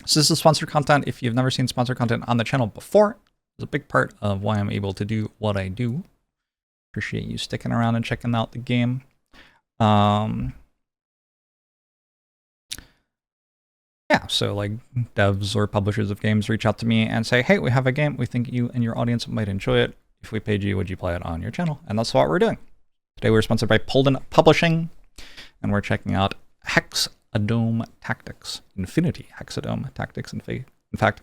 So this is sponsored content. If you've never seen sponsored content on the channel before, it's a big part of why I'm able to do what I do. Appreciate you sticking around and checking out the game. Yeah, so like devs or publishers of games reach out to me and say, hey, we have a game. We think you and your audience might enjoy it. If we paid you, would you play it on your channel? And that's what we're doing. Today we're sponsored by Polden Publishing, and we're checking out HexaDome Tactics, Infinity HexaDome Tactics. In fact,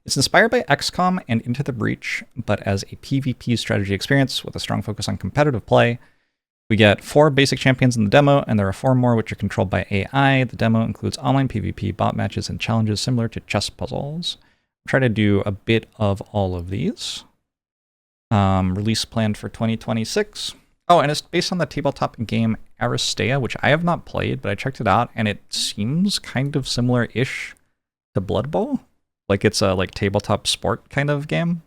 it's inspired by XCOM and Into the Breach, but as a PvP strategy experience with a strong focus on competitive play. We get 4 basic champions in the demo, and there are 4 more which are controlled by AI. The demo includes online PvP, bot matches, and challenges similar to chess puzzles. I'll try to do a bit of all of these. Release planned for 2026. Oh, and it's based on the tabletop game Aristea, which I have not played, but I checked it out, and it seems kind of similar-ish to Blood Bowl. Like it's a tabletop sport kind of game.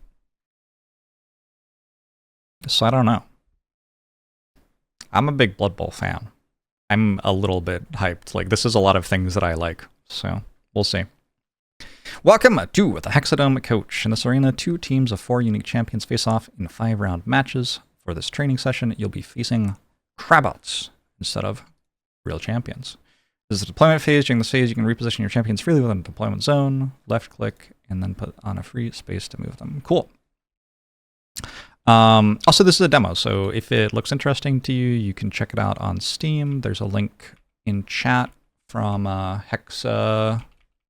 So I don't know. I'm a big Blood Bowl fan. I'm a little bit hyped. Like, this is a lot of things that I like, so we'll see. Welcome to the HexaDome Coach. In this arena, 2 teams of 4 unique champions face off in 5-round matches. For this training session, you'll be facing crabouts instead of real champions. This is the deployment phase. During this phase, you can reposition your champions freely within a deployment zone, left click, and then put on a free space to move them. Cool. Also, this is a demo, so if it looks interesting to you, you can check it out on Steam. There's a link in chat from HexaDome,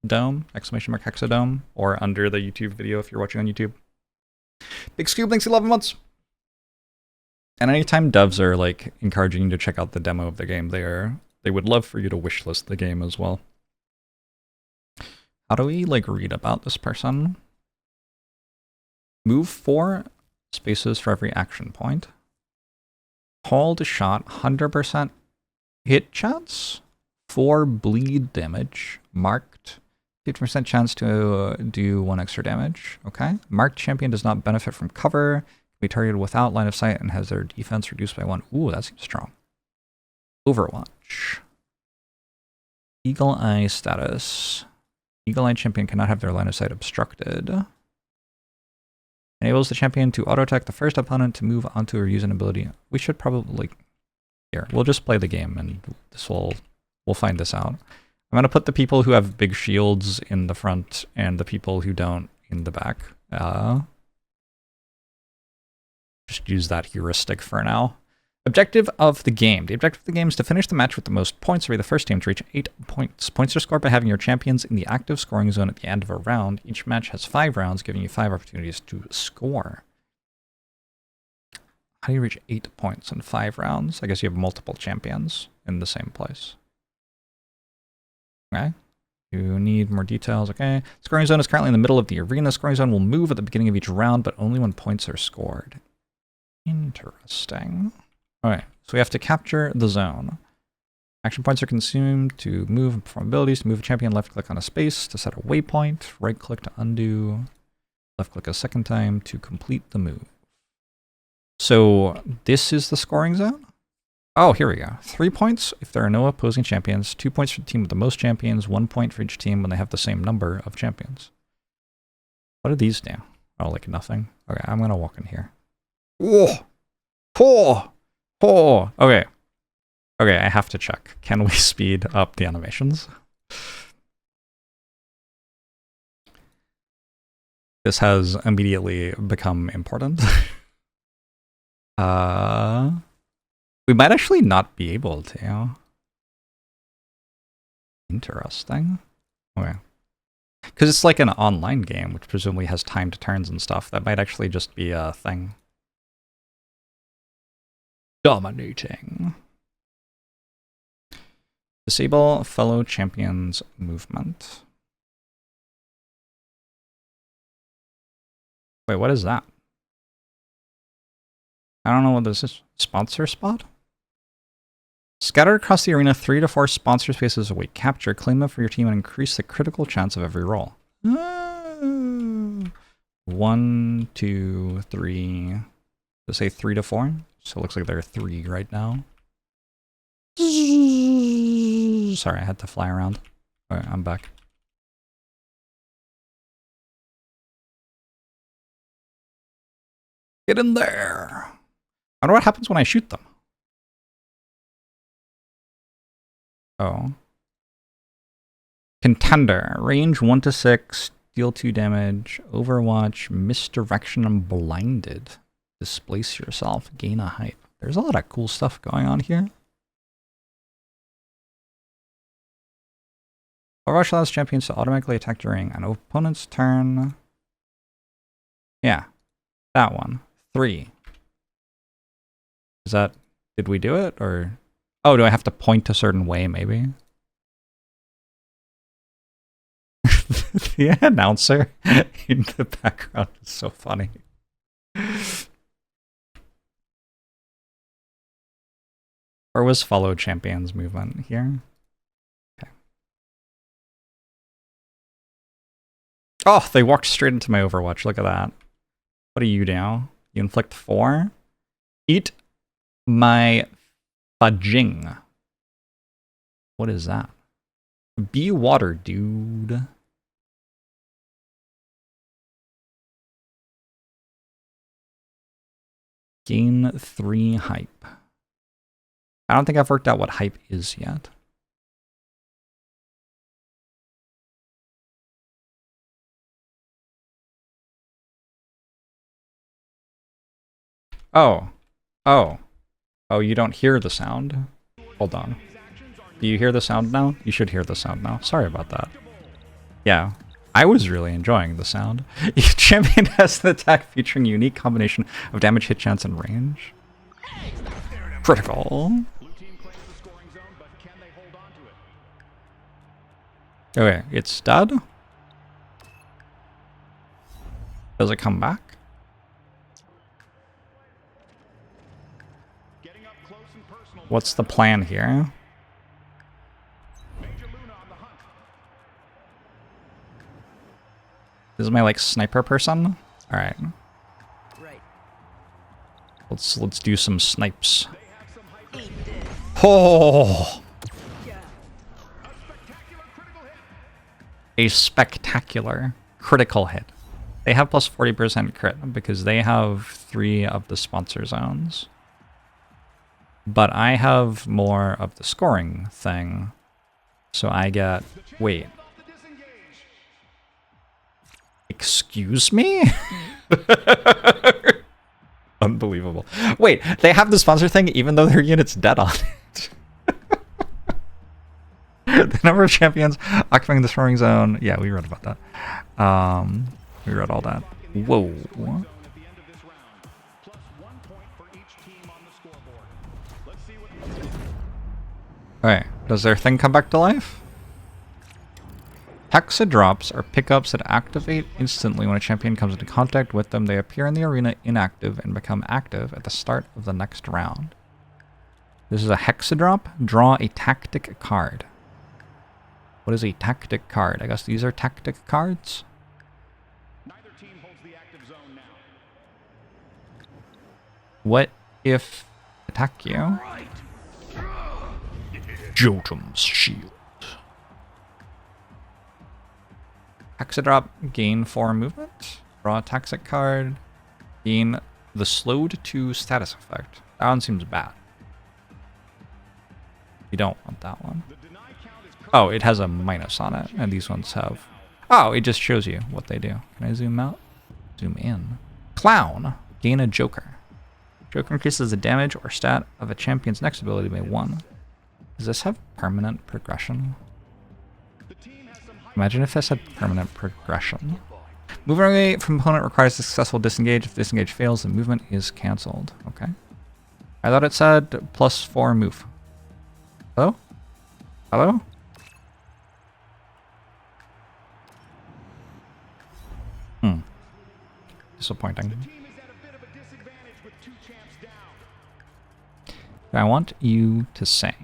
!HexaDome, or under the YouTube video if you're watching on YouTube. Big Scoob, thanks 11 months. And anytime devs are like encouraging you to check out the demo of the game, they would love for you to wishlist the game as well. How do we like read about this person? Move 4 spaces for every action point. Hold shot, 100% hit chance, 4 bleed damage, marked, 50% chance to do 1 extra damage. Okay. Marked champion does not benefit from cover, can be targeted without line of sight, and has their defense reduced by 1. Ooh, that seems strong. Overwatch. Eagle Eye status. Eagle Eye champion cannot have their line of sight obstructed. Enables the champion to auto-attack the first opponent to move onto or use an ability. We should probably... Here, we'll just play the game and we'll find this out. I'm going to put the people who have big shields in the front and the people who don't in the back. Just use that heuristic for now. Objective of the game. The objective of the game is to finish the match with the most points or be the first team to reach 8 points. Points are scored by having your champions in the active scoring zone at the end of a round. Each match has 5 rounds, giving you 5 opportunities to score. How do you reach 8 points in 5 rounds? I guess you have multiple champions in the same place. Okay. You need more details. Okay. Scoring zone is currently in the middle of the arena. Scoring zone will move at the beginning of each round, but only when points are scored. Interesting. Alright, so we have to capture the zone. Action points are consumed to move and perform abilities. To move a champion, left click on a space to set a waypoint. Right click to undo. Left click a second time to complete the move. So this is the scoring zone? Oh, here we go. 3 points if there are no opposing champions. 2 points for the team with the most champions. 1 point for each team when they have the same number of champions. What do these do? Oh, like nothing? Okay, I'm going to walk in here. Whoa! Oh! Oh, okay. Okay, I have to check. Can we speed up the animations? This has immediately become important. We might actually not be able to. Interesting. Okay. Because it's like an online game, which presumably has timed turns and stuff. That might actually just be a thing. Dominating. Disable fellow champions movement. Wait, what is that? I don't know what this is. Sponsor spot? Scatter across the arena 3 to 4 sponsor spaces await capture. Claim them for your team and increase the critical chance of every roll. 1, 2, 3. Let's say 3 to 4. So it looks like there are 3 right now. Sorry, I had to fly around. Alright, I'm back. Get in there. I wonder what happens when I shoot them. Oh. Contender. Range 1 to 6. Deal 2 damage. Overwatch. Misdirection and blinded. Displace yourself. Gain a hype. There's a lot of cool stuff going on here. Overwatch allows champions to automatically attack during an opponent's turn. Yeah. That one. 3. Is that... Did we do it? Or... Oh, do I have to point a certain way, maybe? The announcer in the background is so funny. Or was follow champions movement here? Okay. Oh, they walked straight into my Overwatch. Look at that. What do? You inflict 4? Eat my fudging. What is that? Be water, dude. Gain 3 hype. I don't think I've worked out what hype is yet. Oh. Oh. Oh, you don't hear the sound? Hold on. Do you hear the sound now? You should hear the sound now. Sorry about that. Yeah. I was really enjoying the sound. Each champion has an attack featuring a unique combination of damage, hit chance, and range. Critical. Okay, it's dead. Does it come back? What's the plan here? This is my like sniper person. All right. Let's do some snipes. Oh! A spectacular critical hit. They have plus 40% crit because they have 3 of the sponsor zones. But I have more of the scoring thing. So I get... Wait. Excuse me? Unbelievable. Wait, they have the sponsor thing even though their unit's dead on it. The number of champions occupying the scoring zone. Yeah, we read about that. We read all that. Whoa. Alright, does their thing come back to life? HexaDrops are pickups that activate instantly when a champion comes into contact with them. They appear in the arena inactive and become active at the start of the next round. This is a HexaDrop. Draw a tactic card. What is a tactic card? I guess these are tactic cards? Neither team holds the active zone now. What if attack you? Jorbs shield. HexaDrop, gain 4 movement. Draw a tactic card. Gain the slowed 2 status effect. That one seems bad. You don't want that one. Oh, it has a minus on it, and these ones have... Oh, it just shows you what they do. Can I zoom out? Zoom in. Clown. Gain a Joker. Joker increases the damage or stat of a champion's next ability by 1. Does this have permanent progression? Imagine if this had permanent progression. Moving away from opponent requires a successful disengage. If disengage fails, the movement is cancelled. Okay. I thought it said plus 4 move. Hello? Hello? Disappointing. I want you to say...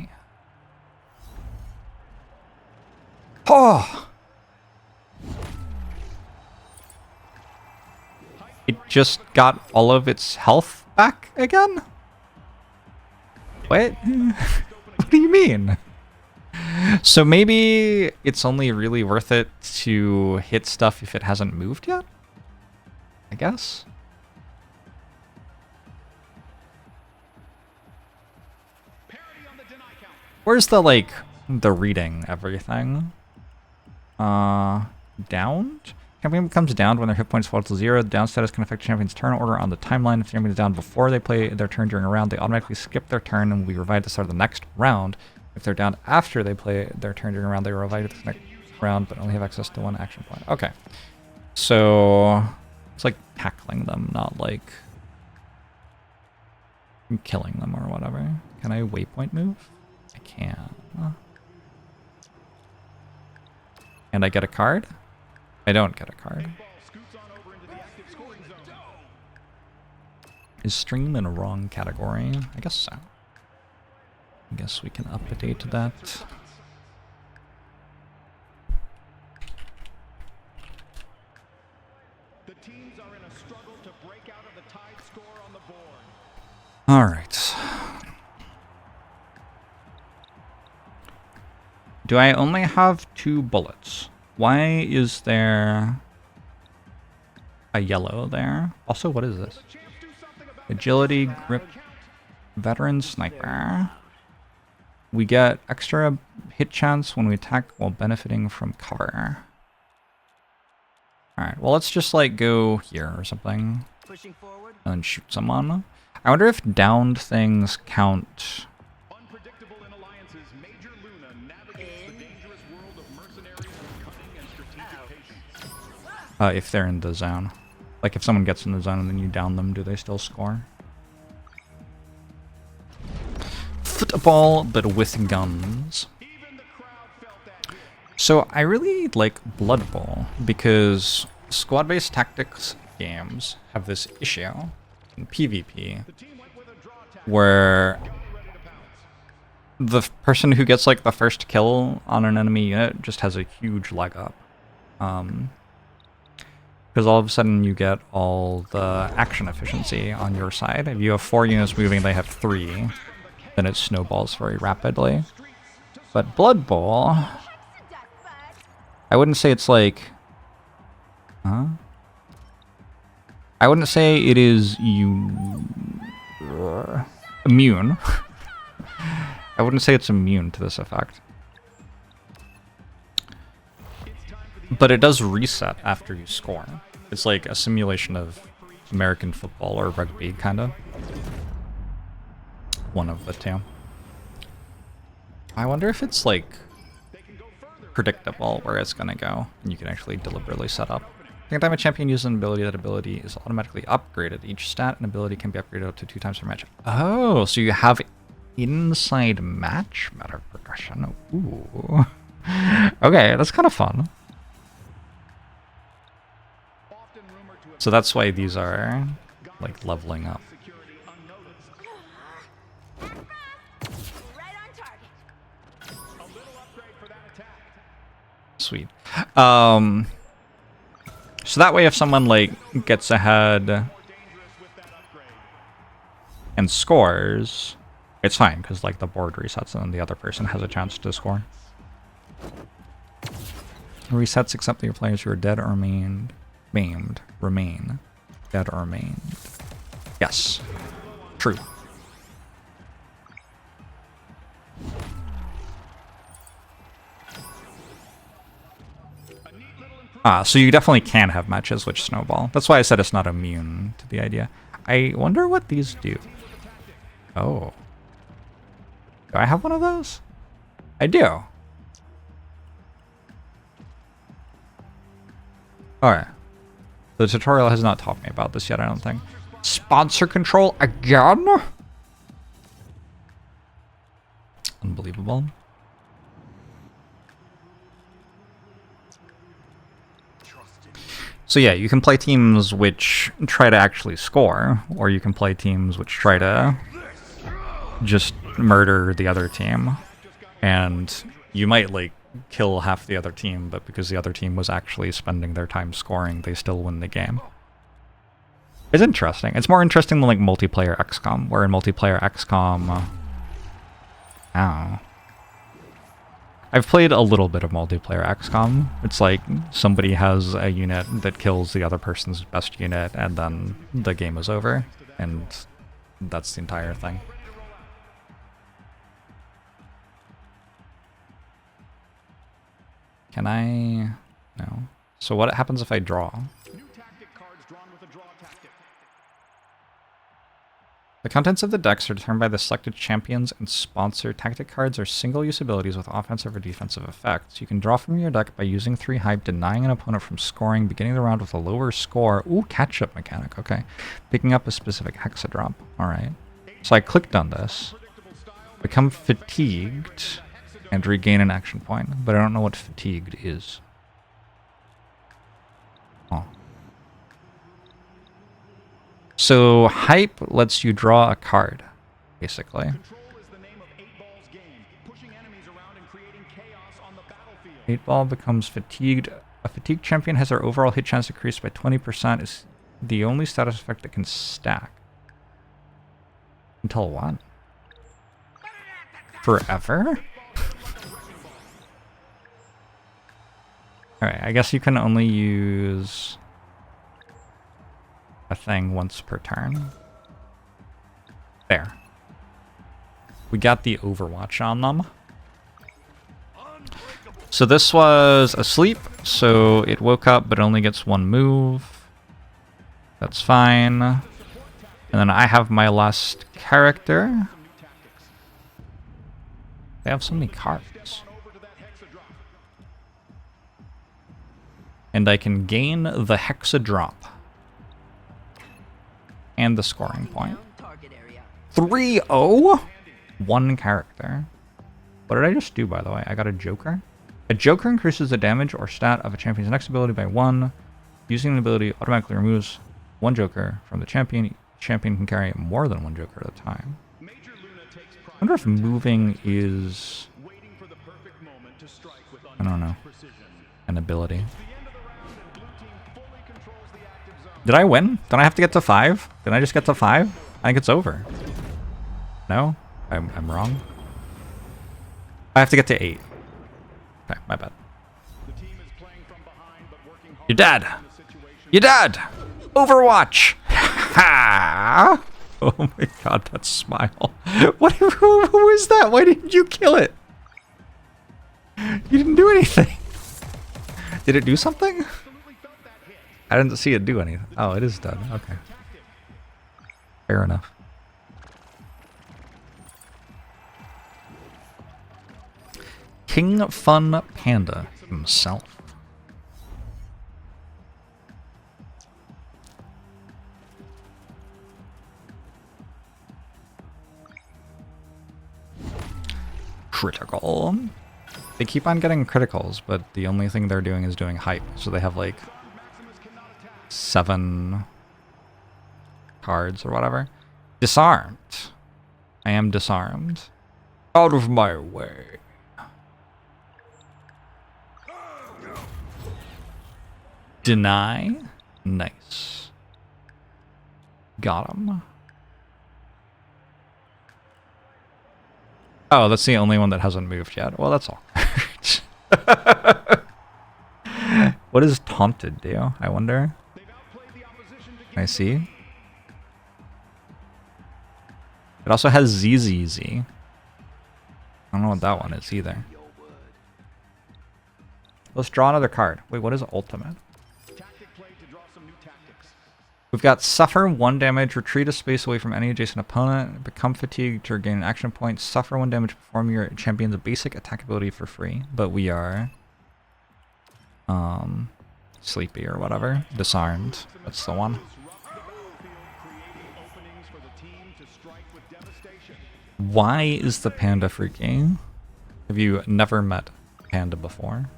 Oh! It just got all of its health back again? What? What do you mean? So maybe it's only really worth it to hit stuff if it hasn't moved yet? I guess? Where's the, like, the reading everything? Downed? Champion becomes downed when their hit points fall to 0. The down status can affect champion's turn order on the timeline. If the champion is down before they play their turn during a round, they automatically skip their turn and will be revived at the start of the next round. If they're down after they play their turn during a round, they are revived at the next round, but only have access to 1 action point. Okay. So it's like tackling them, not like killing them or whatever. Can I waypoint move? I can. And I get a card? I don't get a card. Is stream in a wrong category? I guess so. I guess we can update that. The teams are in a struggle to break out of the tied score on the board. All right. Do I only have 2 bullets? Why is there a yellow there? Also, what is this? Agility, grip, veteran sniper. We get extra hit chance when we attack while benefiting from cover. Alright, well let's just like go here or something. And shoot someone. I wonder if downed things count. If they're in the zone. Like if someone gets in the zone and then you down them, do they still score? Football, but with guns. So I really like Blood Bowl because squad-based tactics games have this issue in PvP where the person who gets like the first kill on an enemy unit just has a huge leg up. Because all of a sudden you get all the action efficiency on your side. If you have 4 units moving, they have 3, then it snowballs very rapidly. But Blood Bowl, I wouldn't say it's like... Huh? I wouldn't say it is immune. I wouldn't say it's immune to this effect. But it does reset after you score. It's like a simulation of American football or rugby, kind of. One of the two. I wonder if it's like predictable where it's gonna go, and you can actually deliberately set up. Anytime a champion uses an ability, that ability is automatically upgraded. Each stat and ability can be upgraded up to 2 times per match. Oh, so you have inside match meta progression. Ooh. Okay, that's kind of fun. So that's why these are like leveling up. Sweet. So that way if someone like gets ahead and scores, it's fine because like the board resets and then the other person has a chance to score. Resets except that your players who are dead or maimed remain. Dead or maimed. Yes. True. So you definitely can have matches which snowball. That's why I said it's not immune to the idea. I wonder what these do. Oh. Do I have one of those? I do. Alright. The tutorial has not taught me about this yet, I don't think. Sponsor control again? Unbelievable. So yeah, you can play teams which try to actually score, or you can play teams which try to just murder the other team. And you might, like, kill half the other team, but because the other team was actually spending their time scoring, they still win the game. It's interesting. It's more interesting than, like, multiplayer XCOM, where in multiplayer XCOM... I've played a little bit of multiplayer XCOM. It's like somebody has a unit that kills the other person's best unit, and then the game is over, and that's the entire thing. Can I? No. So what happens if I draw? New tactic cards drawn with a draw tactic. The contents of the decks are determined by the selected champions and sponsor. Tactic cards are single-use abilities with offensive or defensive effects. You can draw from your deck by using 3 hype, denying an opponent from scoring, beginning the round with a lower score. Ooh, catch-up mechanic, okay. Picking up a specific HexaDrop, alright. So I clicked on this, become fatigued, and regain an action point, but I don't know what fatigued is. Oh. So hype lets you draw a card, basically. Control is the name of 8-Ball's game, pushing enemies around and creating chaos on the battlefield. 8-Ball becomes fatigued. A fatigued champion has their overall hit chance decreased by 20%. Is the only status effect that can stack. Until what? Forever? Alright, I guess you can only use a thing once per turn. There. We got the Overwatch on them. So this was asleep, so it woke up but only gets 1 move. That's fine. And then I have my last character. They have so many cards. And I can gain the HexaDrop. And the scoring point. 3-0? 1 character. What did I just do, by the way? I got a Joker? A Joker increases the damage or stat of a champion's next ability by 1. Using an ability automatically removes 1 Joker from the champion. Champion can carry more than 1 Joker at a time. I wonder if moving is... I don't know. An ability. Did I win? Did I have to get to 5? Did I just get to 5? I think it's over. No? I'm wrong. I have to get to 8. Okay, my bad. You're dead! You're dead! Overwatch! Ha! Oh my god, that smile. What? Who is that? Why didn't you kill it? You didn't do anything. Did it do something? I didn't see it do anything. Oh, it is done. Okay. Fair enough. King Fun Panda himself. Critical. They keep on getting criticals, but the only thing they're doing is doing hype. So they have like 7 cards or whatever. Disarmed. I am disarmed. Out of my way. Deny. Nice. Got him. Oh, that's the only one that hasn't moved yet. Well, that's all. What does Taunted do, I wonder? Can I see? It also has ZZZ. I don't know what that one is either. Let's draw another card. Wait, what is Ultimate? We've got Suffer 1 damage, retreat a space away from any adjacent opponent, become fatigued to regain an action point, suffer 1 damage, perform your champion's basic attack ability for free. But we are sleepy or whatever. Disarmed. That's the one. Why is the panda freaking? Have you never met panda before?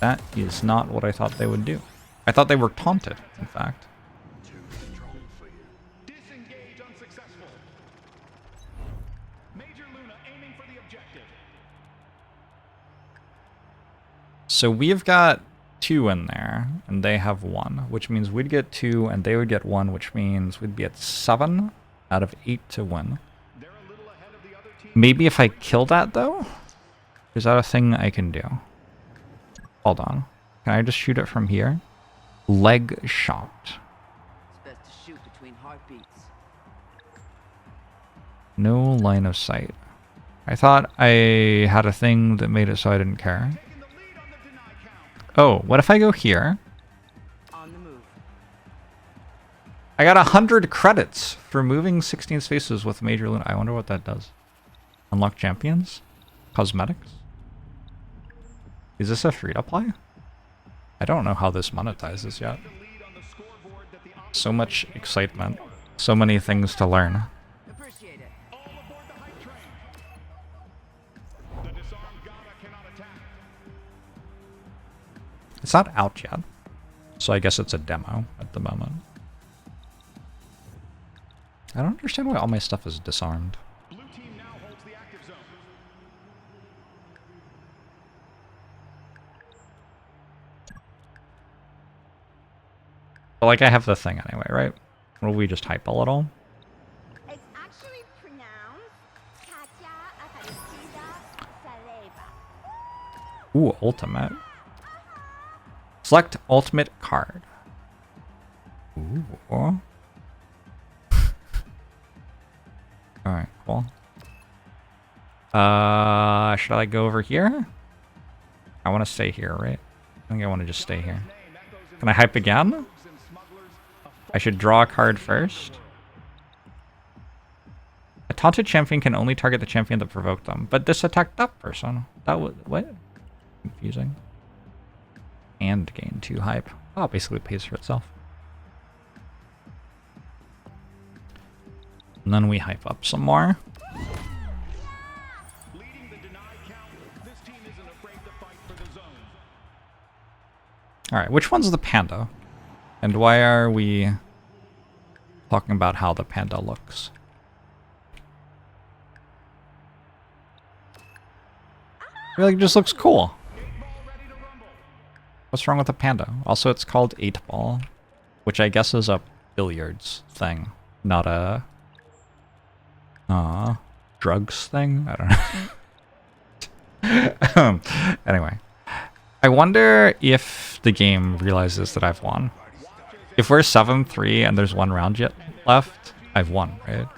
That is not what I thought they would do. I thought they were taunted, in fact. Disengage unsuccessful. Major Luna aiming for the objective. So we've got 2 in there, and they have 1, which means we'd get 2 and they would get 1, which means we'd be at 7 out of 8 to win. They're a little ahead of the other team. Maybe if I kill that, though? Is that a thing I can do? Hold on. Can I just shoot it from here? Leg shot. It's best to shoot between heartbeats. No line of sight. I thought I had a thing that made it so I didn't care. Oh, what if I go here? On the move. I got 100 credits for moving 16 spaces with Major Luna. I wonder what that does. Unlock champions? Cosmetics? Is this a free-to-play? I don't know how this monetizes yet. So much excitement. So many things to learn. Appreciate it. It's not out yet. So I guess it's a demo at the moment. I don't understand why all my stuff is disarmed. Blue team now holds the active zone. But like I have the thing anyway, right? Will we just hype a little? It's actually pronounced Katia Aparecida Saleva. Ooh, ultimate. Select ultimate card. Ooh. Alright, cool. Should I go over here? I want to stay here, right? I think I want to just stay here. Can I hype again? I should draw a card first. A taunted champion can only target the champion that provoked them, but this attacked that person. That was what? Confusing. And gain 2 hype. Oh, it basically pays for itself. And then we hype up some more. Leading the deny count. This team isn't afraid to fight for the zone. Alright, which one's the panda? And why are we talking about how the panda looks? I feel like it just looks cool. What's wrong with the panda? Also, it's called 8-ball, which I guess is a billiards thing, not a drugs thing? I don't know. Anyway. I wonder if the game realizes that I've won. If we're 7-3 and there's 1 round yet left, I've won, right?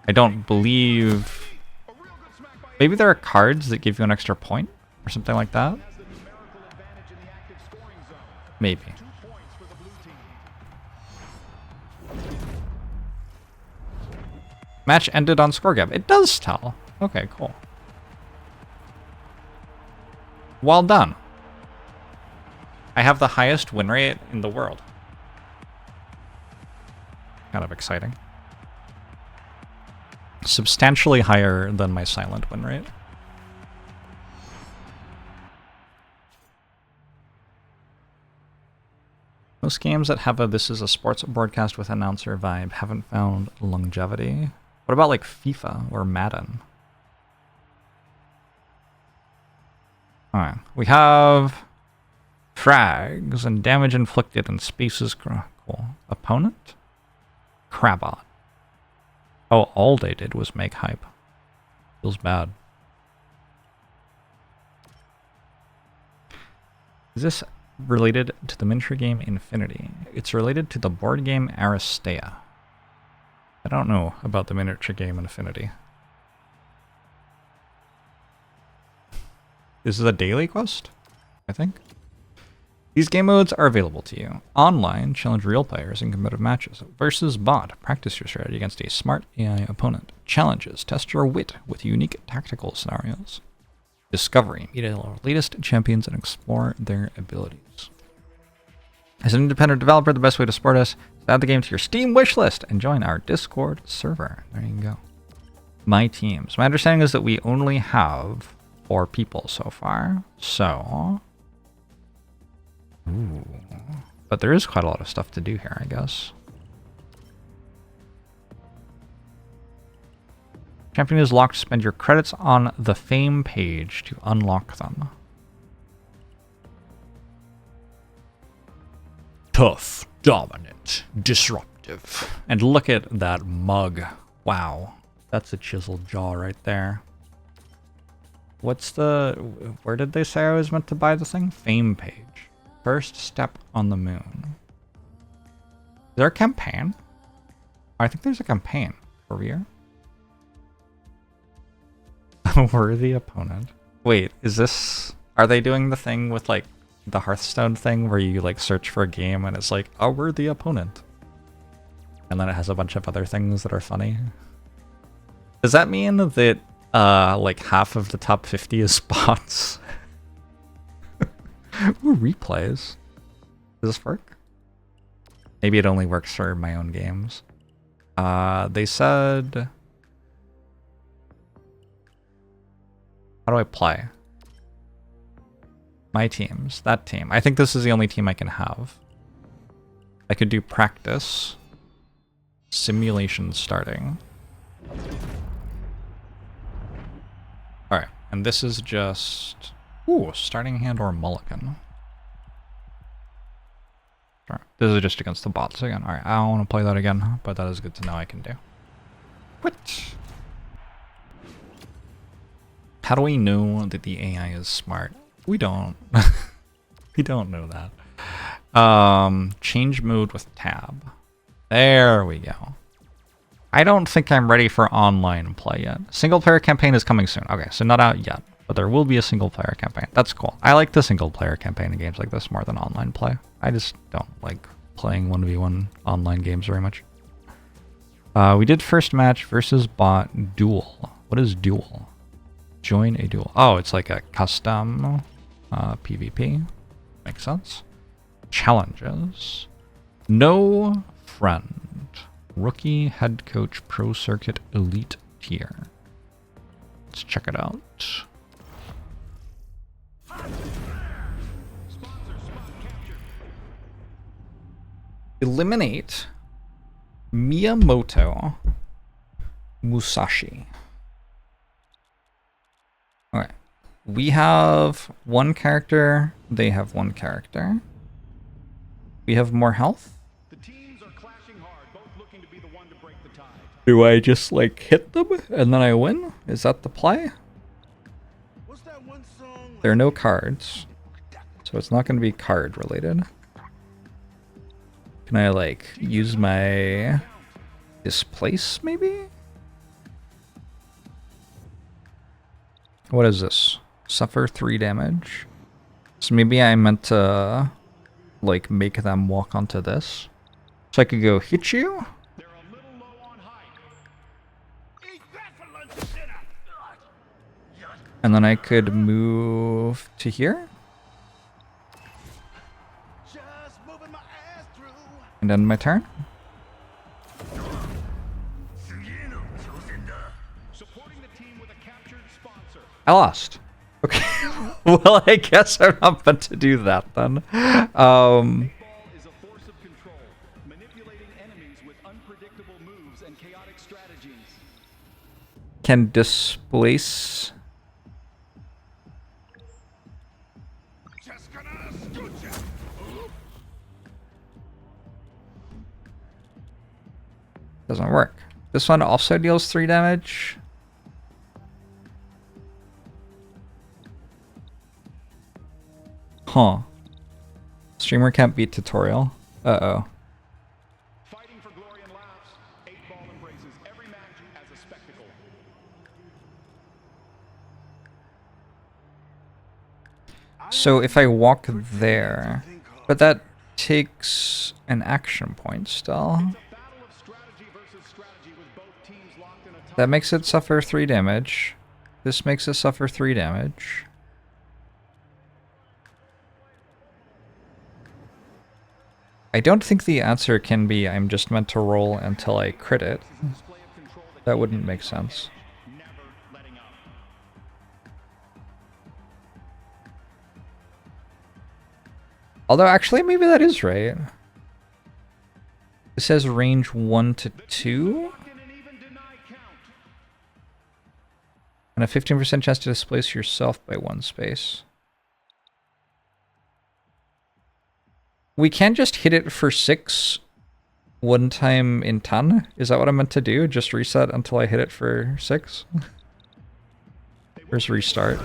I don't believe... Maybe there are cards that give you an extra point or something like that? Maybe. Match ended on score gap. It does tell. Okay, cool. Well done. I have the highest win rate in the world. Kind of exciting. Substantially higher than my silent win rate. Most games that have a "this is a sports broadcast with announcer" vibe haven't found longevity. What about like FIFA or Madden? Alright, we have frags and damage inflicted and spaces. Cool. Opponent? Crabot. Oh, all they did was make hype. Feels bad. Is this related to the miniature game Infinity? It's related to the board game Aristea. I don't know about the miniature game Infinity. This is a daily quest, I think. These game modes are available to you. Online, challenge real players in competitive matches. Versus bot, practice your strategy against a smart AI opponent. Challenges, test your wit with unique tactical scenarios. Discovery, meet the latest champions and explore their abilities. As an independent developer, the best way to support us is to add the game to your Steam wishlist and join our Discord server. There you go. My teams. My understanding is that we only have 4 people so far, so... Ooh. But there is quite a lot of stuff to do here, I guess. Champion is locked. Spend your credits on the fame page to unlock them. Tough, dominant, disruptive. And look at that mug. Wow. That's a chiseled jaw right there. What's the... Where did they say I was meant to buy the thing? Fame page. First step on the moon. Is there a campaign? I think there's a campaign over here. Worthy opponent. Wait, is this... Are they doing the thing with, like, the Hearthstone thing where you, like, search for a game and it's like, a worthy opponent? And then it has a bunch of other things that are funny? Does that mean that, like, half of the top 50 is bots? Ooh, replays. Does this work? Maybe it only works for my own games. They said... How do I play? My teams. That team. I think this is the only team I can have. I could do practice. Simulation starting. Alright, and this is just... Ooh, starting hand or mulligan. Sure. This is just against the bots again. Alright, I don't want to play that again, but that is good to know I can do. What? How do we know that the AI is smart? We don't. We don't know that. Change mode with tab. There we go. I don't think I'm ready for online play yet. Single player campaign is coming soon. Okay, so not out yet, but there will be a single player campaign. That's cool. I like the single player campaign in games like this more than online play. I just don't like playing 1v1 online games very much. We did first match versus bot duel. What is duel? Join a duel. Oh, it's like a custom PvP. Makes sense. Challenges. No friend. Rookie, head coach, pro circuit, elite tier. Let's check it out. Eliminate Miyamoto Musashi. Alright. We have one character, they have one character. We have more health. The teams are clashing hard, both looking to be the one to break the tie. Do I just like hit them and then I win? Is that the play? What's that one song? There are no cards, so it's not going to be card related. Can I like use my displace maybe? What is this? Suffer 3 damage. So maybe I meant to like make them walk onto this. So I could go hit you. They're a little low on height. Eat that for lunch and dinner. And then I could move to here. Just moving my ass through. And end my turn. Supporting the team with a captured sponsor. I lost. Okay. Well, I guess I'm not meant to do that then. Ball is a force of control, manipulating enemies with unpredictable moves and chaotic strategies. Can displace. Just gonna scoot ya. Doesn't work. This one also deals 3 damage. Huh. Streamer can't beat tutorial. Uh-oh. Fighting for glory and laughs, 8-Ball embraces every match as a spectacle. So if I walk there, but that takes an action point still. Battle of strategy versus strategy with both teams locked in a tie. That makes it suffer 3 damage. This makes it suffer 3 damage. I don't think the answer can be I'm just meant to roll until I crit it. Display of control that That wouldn't make sense. never letting up. Although actually maybe that is right. It says range 1 to 2 Locked in an even denied count. and a 15% chance to displace yourself by 1 space. We can just hit it for 6 one time in 10. Is that what I'm meant to do? Just reset until I hit it for 6? Where's restart?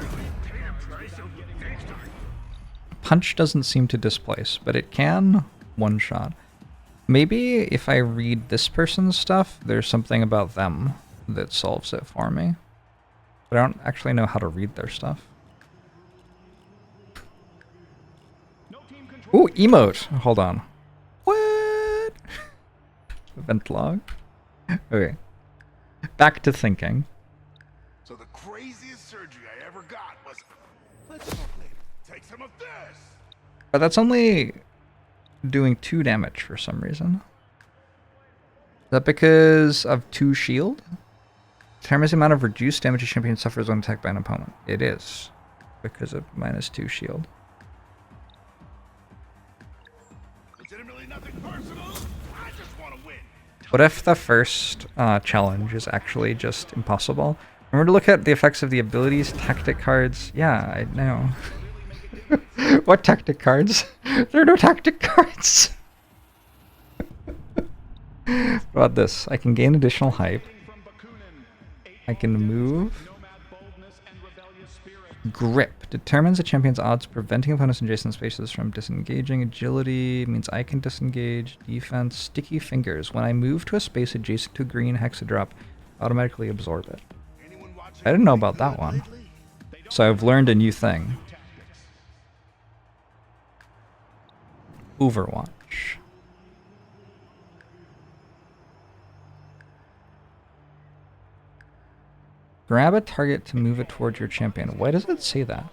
Punch doesn't seem to displace, but it can one shot. Maybe if I read this person's stuff, there's something about them that solves it for me. But I don't actually know how to read their stuff. Ooh, emote! Hold on. What? Event log. Okay. Back to thinking. So the craziest surgery I ever got was, let's smoke later. Take some of this. But that's only doing 2 damage for some reason. Is that because of 2 shield? Determines the amount of reduced damage a champion suffers when attacked by an opponent. It is. Because of -2 shield. Legitimately nothing personal. I just want to win. What if the first challenge is actually just impossible? Remember to look at the effects of the abilities, tactic cards. Yeah, I know. What tactic cards? There are no tactic cards! What about this? I can gain additional hype. I can move. Grip. Determines a champion's odds preventing opponents in adjacent spaces from disengaging. Agility means I can disengage. Defense. Sticky fingers. When I move to a space adjacent to a green hexadrop, automatically absorb it. I didn't know about that one. So I've learned a new thing. Overwatch. Grab a target to move it towards your champion. Why does it say that?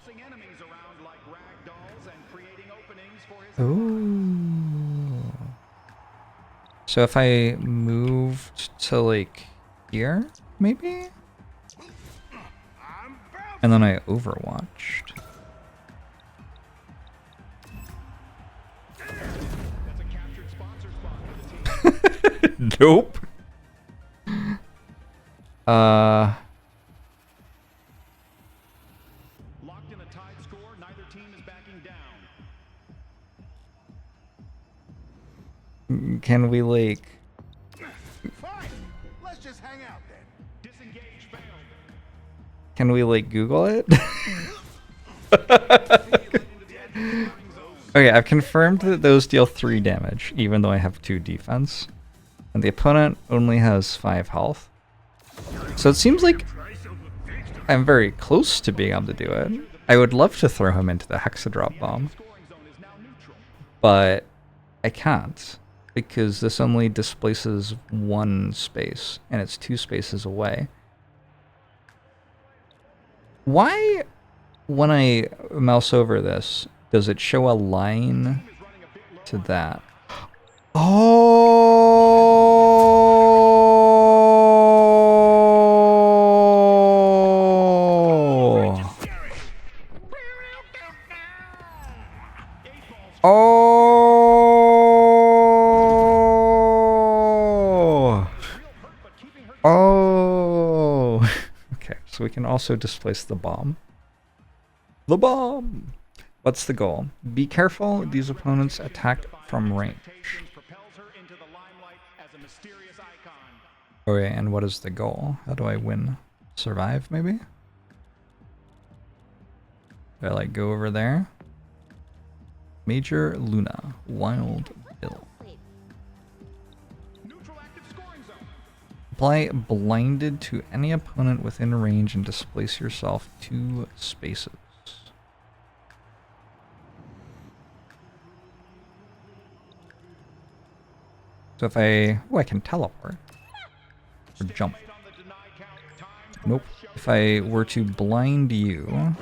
Ooh. So if I moved to like here, maybe? And then I overwatched. Nope. Locked in a tied score, neither team is backing down. Can we like... Fine. Let's just hang out then. Disengage failed. Can we like Google it? Okay, I've confirmed that those deal 3 damage, even though I have 2 defense. And the opponent only has 5 health. So it seems like I'm very close to being able to do it. I would love to throw him into the Hexadrop bomb. But I can't. Because this only displaces 1 space, and it's 2 spaces away. Why, when I mouse over this, does it show a line to that? Oh! Oh! Oh! Okay, so we can also displace the bomb. The bomb! What's the goal? Be careful, these opponents attack from range. Okay, and what is the goal? How do I win? Survive, maybe? Do I like go over there? Major Luna, Wild Bill. Apply blinded to any opponent within range and displace yourself 2 spaces. So if I... Oh, I can teleport. Or jump. Nope. If I were to blind you...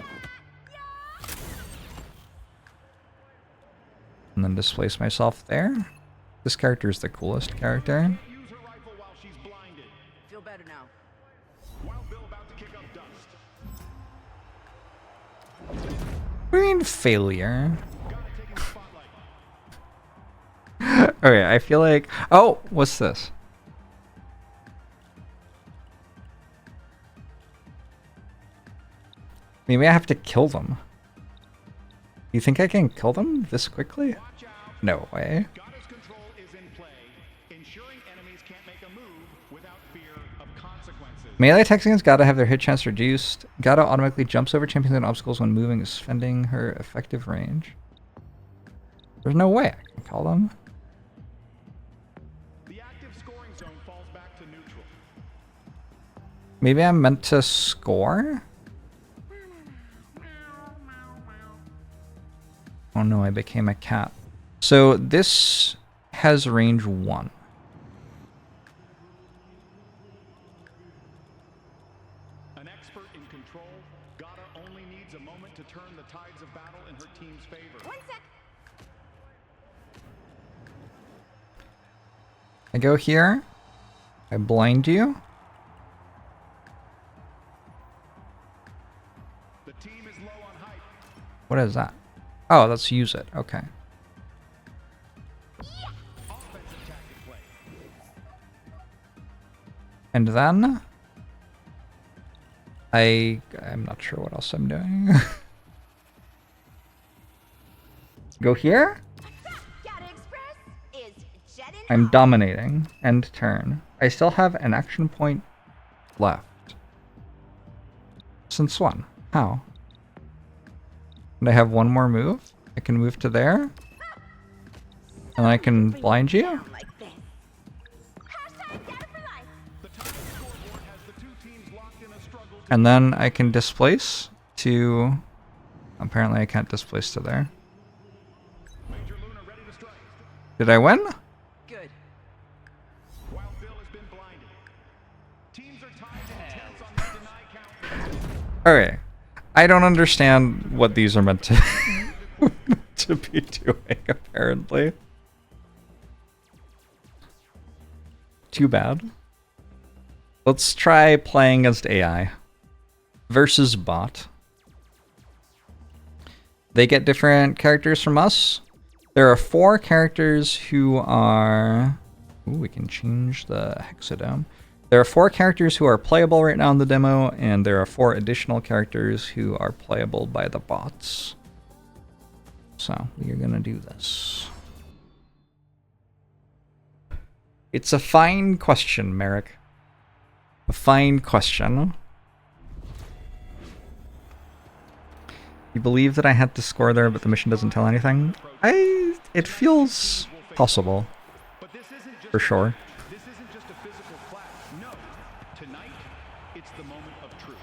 and then displace myself there. This character is the coolest character. Feel better now. What do you mean failure? Okay, I feel like... Oh, what's this? Maybe I have to kill them. You think I can kill them this quickly? No way. Goddess control is in play, ensuring enemies can't make a move without fear of consequences. Melee attacks against Gata have their hit chance reduced. Gata automatically jumps over champions and obstacles when moving, extending her effective range. There's no way I can kill them. The active scoring zone falls back to neutral. Maybe I'm meant to score? Oh no, I became a cat. So this has range 1. An expert in control, Gata only needs a moment to turn the tides of battle in her team's favor. One sec. I go here. I blind you. The team is low on hype. What is that? Oh, let's use it. Okay. Offensive tactic play. And then I'm not sure what else I'm doing. Go here. Gata Express is jetting I'm off. dominating. End turn. I still have an action point left. Since when? How? And I have one more move. I can move to there. And I can blind you. Down like this. Hashtag Gata for life. The top scoreboard has the two teams locked in a struggle to And then I can displace to... Apparently I can't displace to there. Major Luna ready to strike. Did I win? Good. Wild Bill has been blinded. Teams are tied intense on the deny count. Okay. I don't understand what these are meant to, to be doing, apparently. Too bad. Let's try playing against AI. Versus bot. They get different characters from us. There are 4 characters who are... Ooh, we can change the HexaDome. There are 4 characters who are playable right now in the demo, and there are 4 additional characters who are playable by the bots. So, we are gonna do this. It's a fine question, Merrick. A fine question. You believe that I had to score there, but the mission doesn't tell anything? It feels possible. But this isn't just For sure. This isn't just a physical clash. No. Tonight, it's the moment of truth.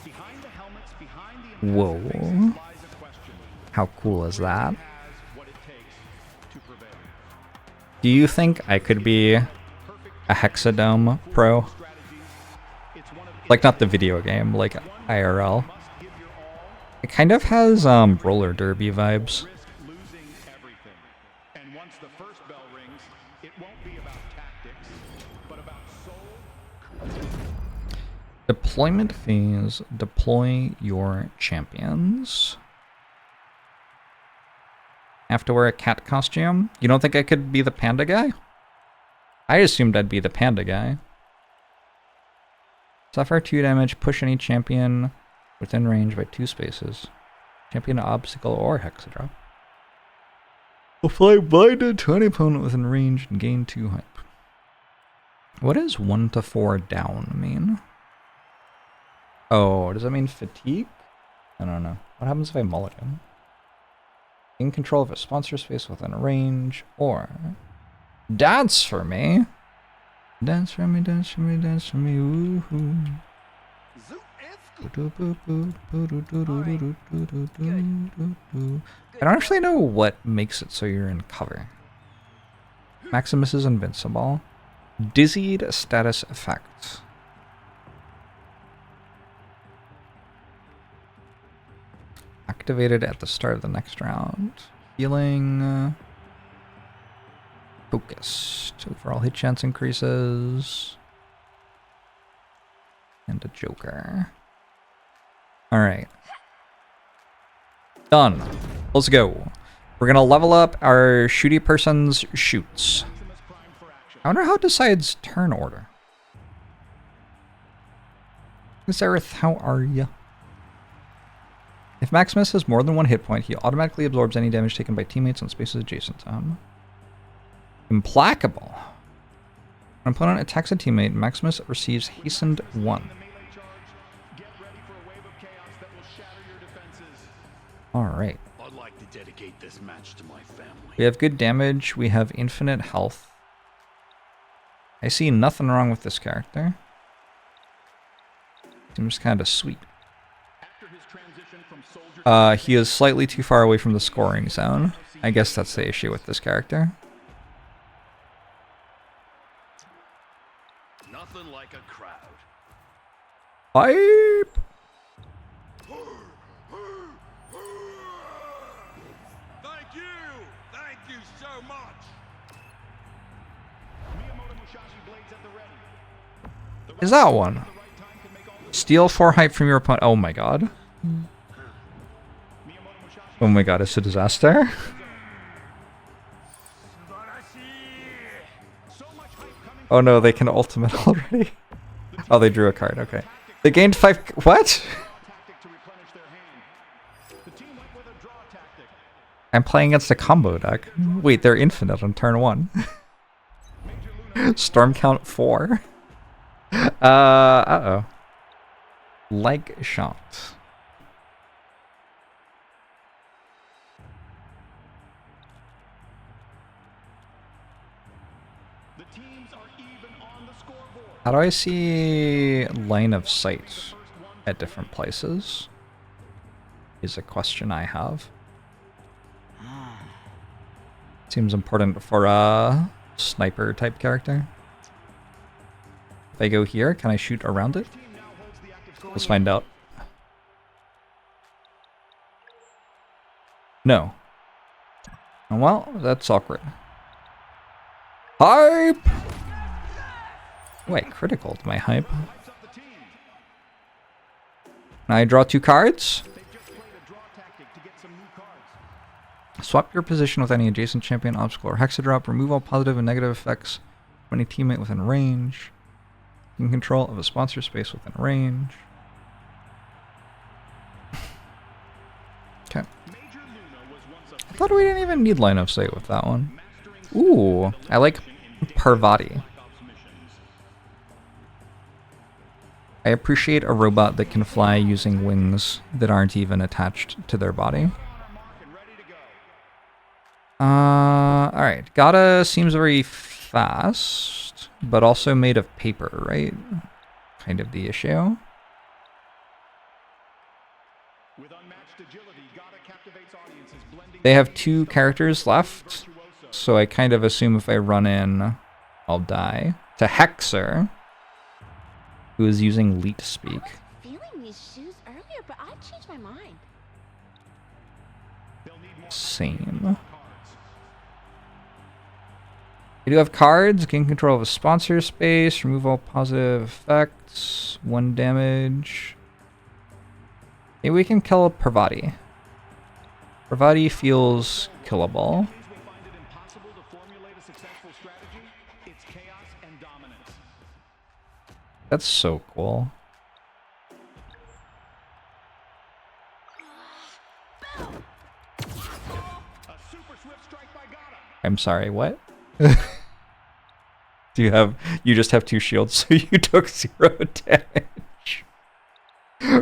Behind the helmets, behind the Whoa. impressive faces lies a question. How cool is that? Has what it takes to prevail. Do you think I could be a HexaDome pro? It's one of Like, not the video game, like IRL. It kind of has roller derby vibes. risk losing everything. And once the first bell rings, it won't be about tactics, but about soul. Deployment phase. Deploy your champions. I have to wear a cat costume? You don't think I could be the panda guy? I assumed I'd be the panda guy. Suffer 2 damage, push any champion within range by 2 spaces. Champion obstacle or HexaDome. Apply blinded to any opponent within range and gain 2 hype. What does 1 to 4 down mean? Oh, does that mean fatigue? I don't know. What happens if I mulligan? Gain control of a sponsor space within range, or dance for me. Dance for me, dance for me, dance for me, woohoo. Zoot and scoop. I don't actually know what makes it so you're in cover. Maximus is invincible. Dizzied status effects. Activated at the start of the next round. Healing. Focused. Overall hit chance increases. And a joker. Alright. Done. Let's go. We're gonna level up our shooty person's shoots. I wonder how it decides turn order. Miss Aerith, how are ya? If Maximus has more than 1 hit point, he automatically absorbs any damage taken by teammates on spaces adjacent to him. Implacable. When an opponent attacks a teammate, Maximus receives hastened 1. The melee charge. Get ready for a wave of chaos that will shatter your defenses. Alright. I'd like to dedicate this match to my family. We have good damage. We have infinite health. I see nothing wrong with this character. Seems kind of sweet. After his transition from soldier He is slightly too far away from the scoring zone. I guess that's the issue with this character. Nothing like a crowd. Hype! Thank you so much. Is that one? Steal 4 hype from your opponent. Oh my god. Oh my god, it's a disaster. Oh no, they can ultimate already. Oh, they drew a card, okay. They gained 5... What? I'm playing against a combo deck. Wait, they're infinite on turn 1. Storm count 4. Uh-oh. Like shot. How do I see line of sight at different places? Is a question I have. Seems important for a sniper type character. If I go here, can I shoot around it? Let's find out. No. Well, that's awkward. Hype! Wait, critical to my hype. Can I draw 2 cards? Swap your position with any adjacent champion, obstacle, or hexadrop. Remove all positive and negative effects from any teammate within range. In control of a sponsor space within range. Okay. I thought we didn't even need line of sight with that one. Ooh, I like Parvati. I appreciate a robot that can fly using wings that aren't even attached to their body. Alright. Gata seems very fast, but also made of paper, right? Kind of the issue. They have 2 characters left, so I kind of assume if I run in, I'll die. To Hexer, who is using Leet Speak. Feeling these shoes earlier, but I changed my mind. Same. You do have cards, gain control of a sponsor space, remove all positive effects, 1 damage. Maybe we can kill Parvati. Parvati feels killable. That's so cool. I'm sorry, what? You just have 2 shields, so you took 0 damage.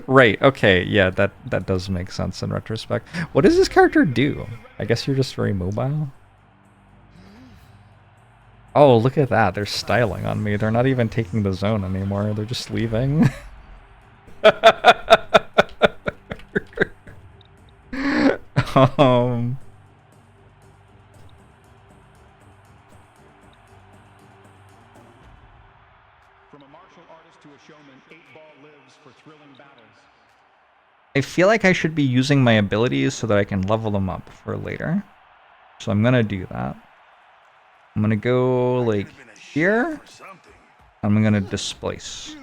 Right, okay, yeah, that does make sense in retrospect. What does this character do? I guess you're just very mobile. Oh, look at that, they're styling on me. They're not even taking the zone anymore, they're just leaving. I feel like I should be using my abilities so that I can level them up for later. So I'm gonna do that. I'm gonna go like here. I'm gonna displace.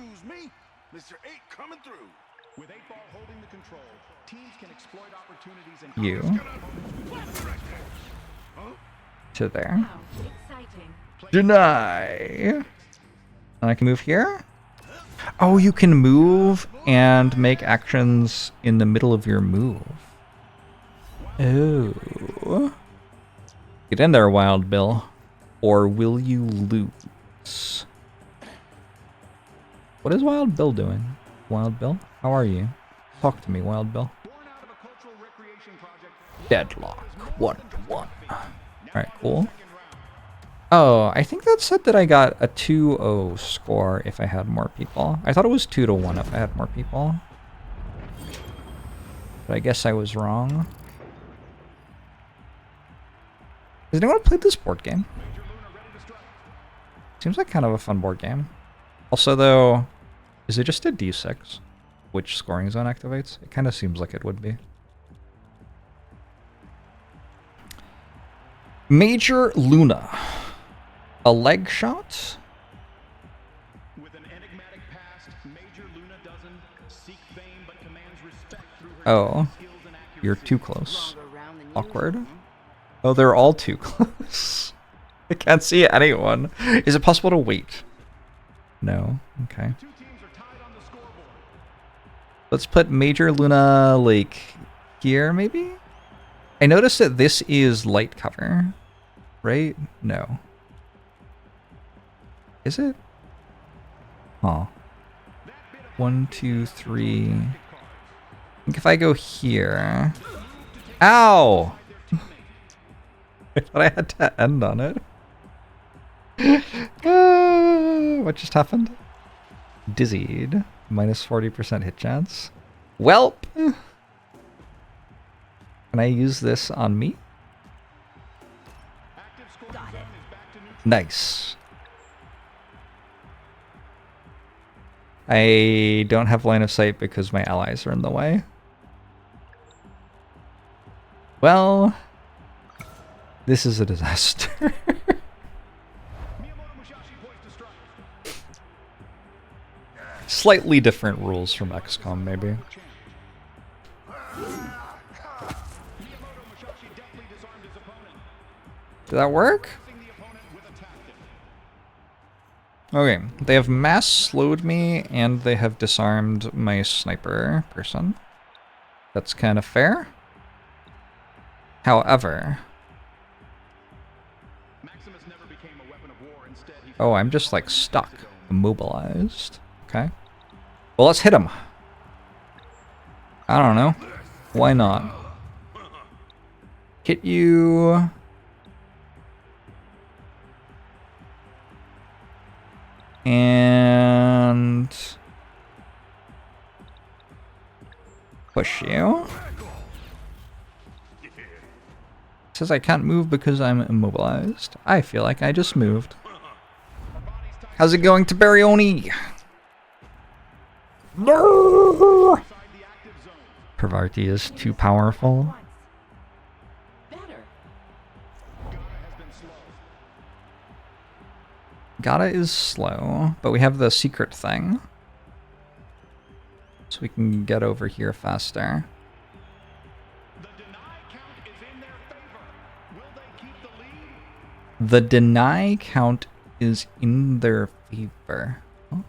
You. To there. Deny. And I can move here. Oh, you can move and make actions in the middle of your move. Oh. Get in there, Wild Bill. Or will you lose? What is Wild Bill doing? Wild Bill, how are you? Talk to me, Wild Bill. Deadlock. 1-1. Alright, cool. Oh, I think that said that I got a 2-0 score if I had more people. I thought it was 2-1 if I had more people. But I guess I was wrong. Has anyone played this board game? Seems like kind of a fun board game. Also, though, is it just a D6? Which scoring zone activates? It kind of seems like it would be. Major Luna. A leg shot? With an enigmatic past, Major Luna doesn't seek fame but commands respect through her Oh, skills and accuracy. you're too close. Longer round than Awkward. usual. Oh, they're all too close. I can't see anyone. Is it possible to wait? No. Okay. Two teams are tied on the scoreboard. Let's put Major Luna, like, here, maybe? I noticed that this is light cover, right? No. Is it? Huh. 1, 2, 3. I think if I go here... Ow! I thought I had to end on it. What just happened? Dizzied. Minus 40% hit chance. Welp! Can I use this on me? Nice. I don't have line of sight because my allies are in the way. Well, this is a disaster. Slightly different rules from XCOM, maybe. Did that work? Okay, they have mass slowed me, and they have disarmed my sniper person. That's kind of fair. However... Oh, I'm just, like, stuck. Immobilized. Okay. Well, let's hit him. I don't know. Why not? Hit you... And... push you. It says I can't move because I'm immobilized. I feel like I just moved. How's it going, Tiberioni? No! Parvati is too powerful. Better. Gata is slow, but we have the secret thing. So we can get over here faster. The deny count is in their favor. Oh.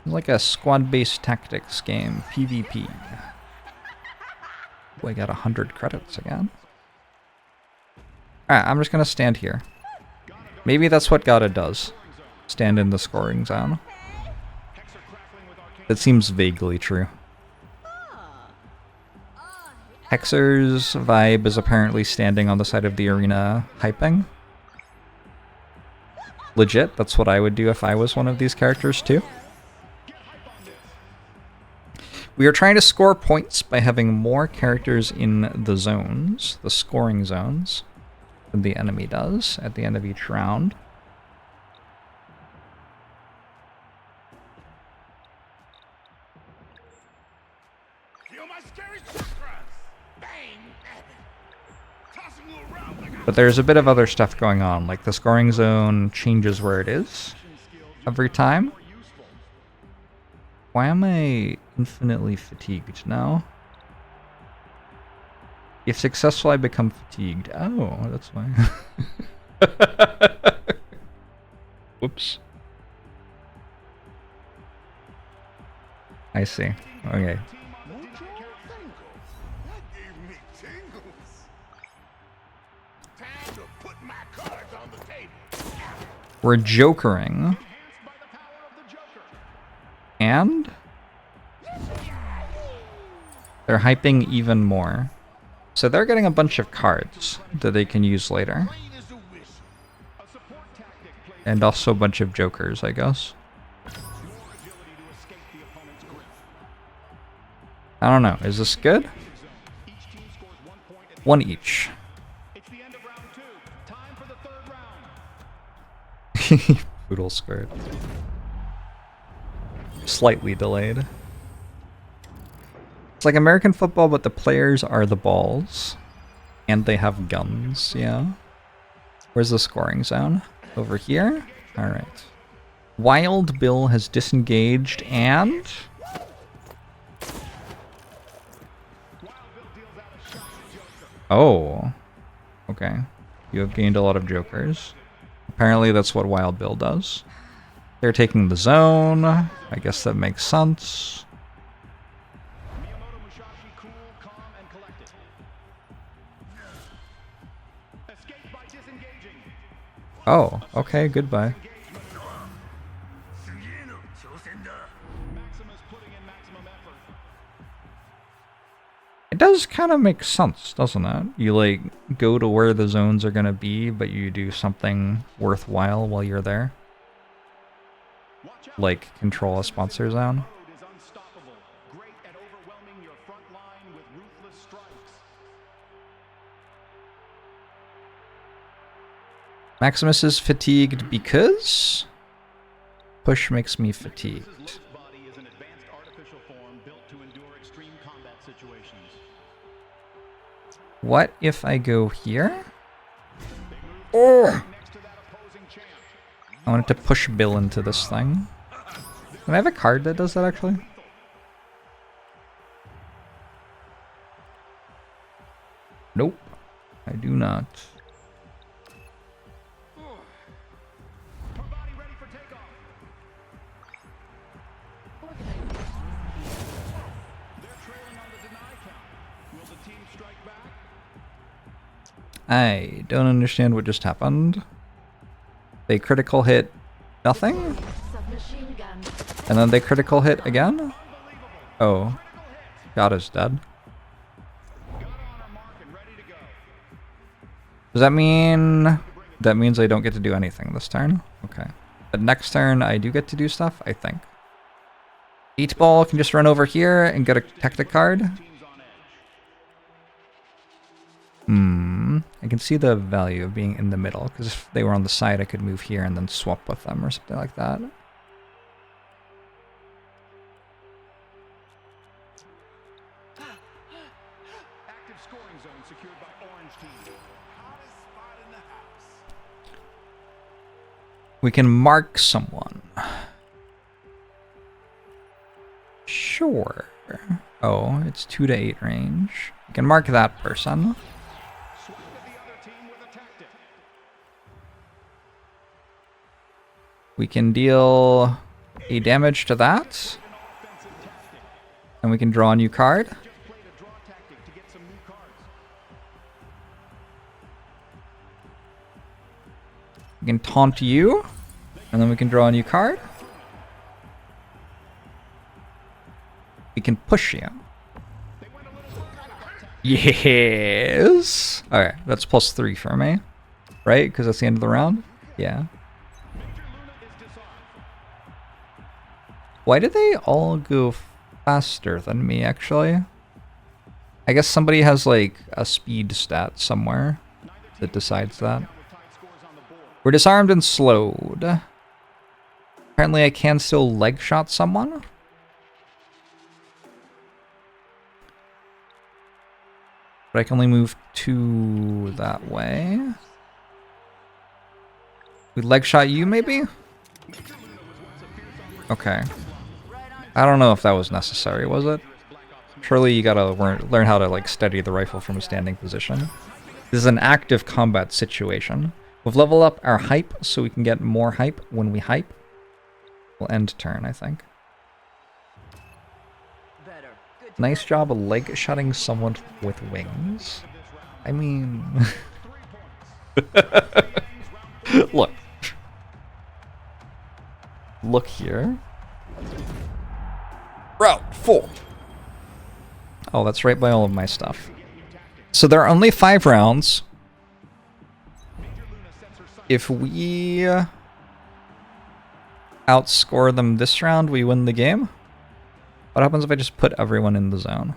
It's like a squad-based tactics game, PvP. Oh, I got 100 credits again. Alright, I'm just gonna stand here. Maybe that's what Gata does. Stand in the scoring zone. That seems vaguely true. Hexer's vibe is apparently standing on the side of the arena, hyping. Legit, that's what I would do if I was one of these characters too. We are trying to score points by having more characters in the zones, the scoring zones, than the enemy does at the end of each round. But there's a bit of other stuff going on, like the scoring zone changes where it is every time. Why am I infinitely fatigued now? If successful, I become fatigued. Oh, that's why. Whoops. I see. Okay. We're jokering. And they're hyping even more. So they're getting a bunch of cards that they can use later. And also a bunch of jokers, I guess. I don't know. Is this good? Each team scores 1 point at the One each. It's the end of round 2. Time for the third round. Poodle skirt. Slightly delayed. It's like American football, but the players are the balls. And they have guns, yeah. Where's the scoring zone? Over here? Alright. Wild Bill has disengaged and... Oh. Okay. You have gained a lot of jokers. Apparently that's what Wild Bill does. They're taking the zone. I guess that makes sense. Miyamoto Musashi cool, calm, and collected. Escape by disengaging. Oh, okay, goodbye. Maximus putting in maximum effort. It does kind of make sense, doesn't it? You, like, go to where the zones are going to be, but you do something worthwhile while you're there. Watch out. Like, control a sponsor zone. Mode is unstoppable. Great at overwhelming your front line with ruthless strikes. Maximus is fatigued because... Push makes me fatigued. Maximus's lift body is an advanced artificial form built to endure extreme combat situations. What if I go here? Oh! Next to that opposing champ. I wanted to push Bill into this thing. Can I have a card that does that, actually? Nope. I do not. Her body ready for takeoff. They're trailing on the deny count. Will the team strike back? I don't understand what just happened. They critical hit nothing? Submachine gun. And then they critical hit again? Oh. God is dead. Gun on our mark and ready to go. Does that mean... That means I don't get to do anything this turn? Okay. But next turn I do get to do stuff, I think. 8-ball can just run over here and get a tactic card. Team's on edge. I can see the value of being in the middle, because if they were on the side I could move here and then swap with them or something like that. Active scoring zone secured by orange team. Hottest spot in the house. We can mark someone. Sure. Oh, it's 2 to 8 range. We can mark that person. Swag of the other team with a tactic. We can deal a damage to that. An offensive tactic. And we can draw a new card. Just played a draw tactic to get some new cards. We can taunt you. And then we can draw a new card. We can push you. Yes! Okay, that's +3 for me. Right? Because that's the end of the round? Yeah. Major Luna is disarmed. Why did they all go faster than me, actually? I guess somebody has, like, a speed stat somewhere that decides that. With tied scores on the board. We're disarmed and slowed. Apparently I can still leg shot someone. But I can only move 2 that way. We leg shot you, maybe? Okay. I don't know if that was necessary, was it? Surely you gotta learn how to, like, steady the rifle from a standing position. This is an active combat situation. We've leveled up our hype so we can get more hype when we hype. We'll end turn, I think. Better. Good. Nice job of leg shotting someone with wings. I mean... Look. Look here. Route 4. Oh, that's right by all of my stuff. So there are only 5 rounds. If we outscore them this round, we win the game. What happens if I just put everyone in the zone?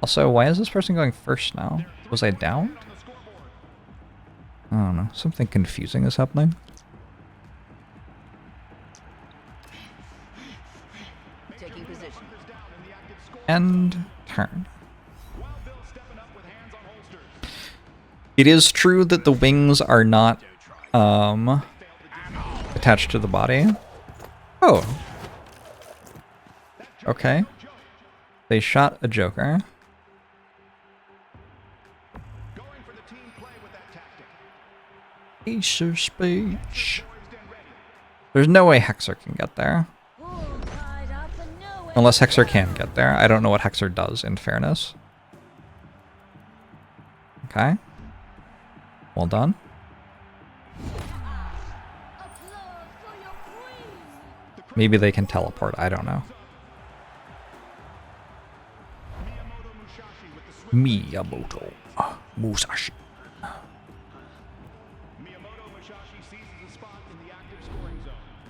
Also, why is this person going first now? Was I down? I don't know. Something confusing is happening. Taking position. And turn. It is true that the wings are not attached to the body. Oh. Okay. They shot a Joker. Ace of speech. There's no way Hexer can get there. Unless Hexer can get there. I don't know what Hexer does, in fairness. Okay. Well done. Maybe they can teleport. I don't know. Miyamoto Musashi.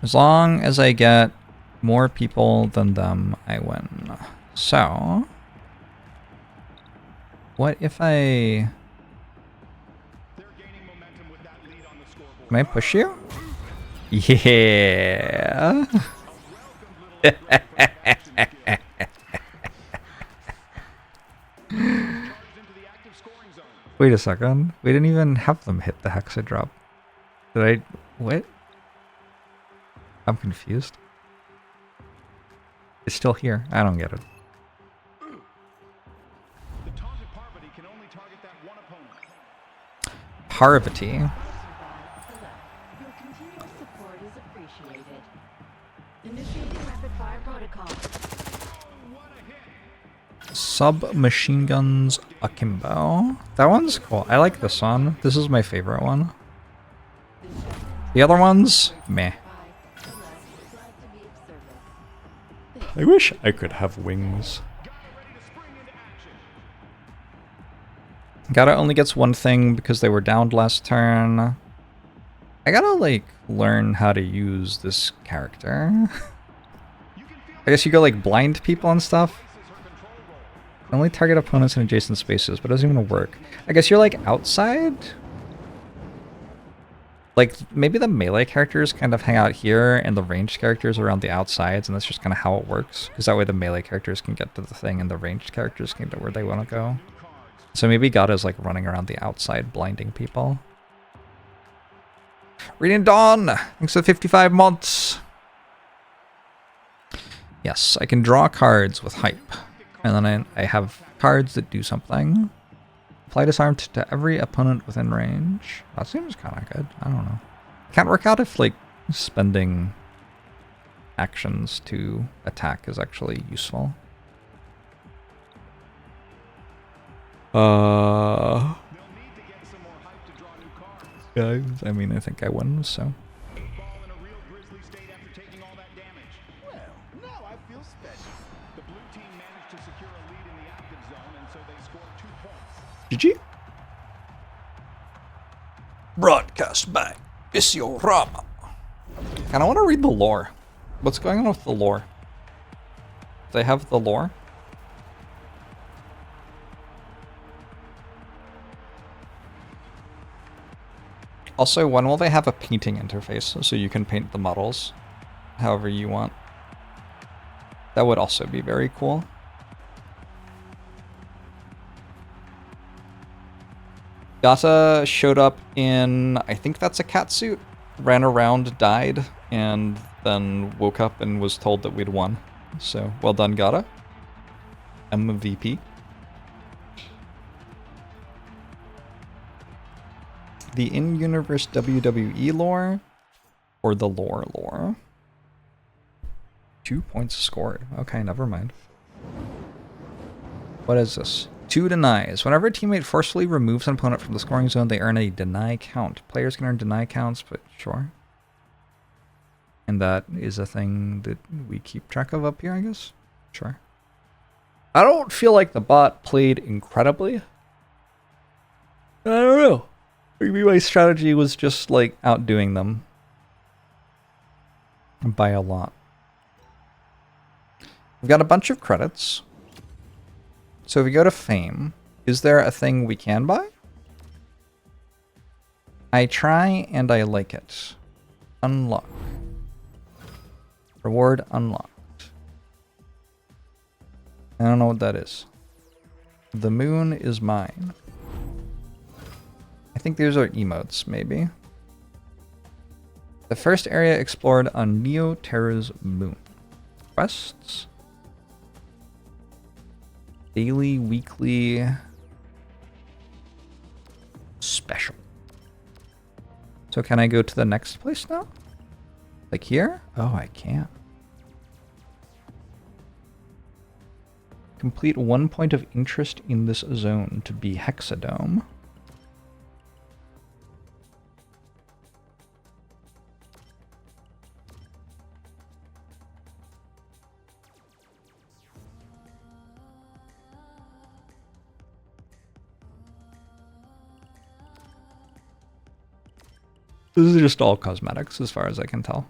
As long as I get more people than them, I win. So, what if I... Can I push you? Yeah. Wait a second. We didn't even have them hit the Hexa drop. Did I... What? I'm confused. It's still here. I don't get it. Parvati. Your continuous support is appreciated. Initiating rapid fire protocol. Submachine guns akimbo. That one's cool. I like this one. This is my favorite one. The other ones, meh. I wish I could have wings. Gata only gets one thing because they were downed last turn. I gotta, like, learn how to use this character. I guess you go, like, blind people and stuff. Only target opponents in adjacent spaces, but it doesn't even work. I guess you're, like, outside? Like, maybe the melee characters kind of hang out here, and the ranged characters around the outsides, and that's just kind of how it works. Because that way the melee characters can get to the thing, and the ranged characters can get to where they want to go. So maybe Gata's, like, running around the outside, blinding people. Reading Dawn! Thanks for 55 months! Yes, I can draw cards with hype. And then I have cards that do something. Apply Disarm to every opponent within range. That seems kind of good. I don't know. Can't work out if, like, spending actions to attack is actually useful. Guys, I mean, I think I win, so. GG. Broadcast by Isio Rama. And I want to read the lore. What's going on with the lore? Do they have the lore? Also, when will they have a painting interface so you can paint the models however you want? That would also be very cool. Gata showed up in, I think that's a cat suit, ran around, died, and then woke up and was told that we'd won. So, well done, Gata. MVP. The in-universe WWE lore or the lore? 2 points scored. Okay, never mind. What is this? 2 denies. Whenever a teammate forcefully removes an opponent from the scoring zone, they earn a deny count. Players can earn deny counts, but sure. And that is a thing that we keep track of up here, I guess? Sure. I don't feel like the bot played incredibly. I don't know. Maybe my strategy was just like outdoing them by a lot. We've got a bunch of credits. So if we go to fame, is there a thing we can buy? I try and I like it. Unlock. Reward unlocked. I don't know what that is. The moon is mine. I think these are emotes, maybe. The first area explored on Neo Terra's moon. Quests. Daily, weekly, special. So can I go to the next place now? Like here? Oh, I can't. Complete 1 point of interest in this zone to be HexaDome. This is just all cosmetics as far as I can tell.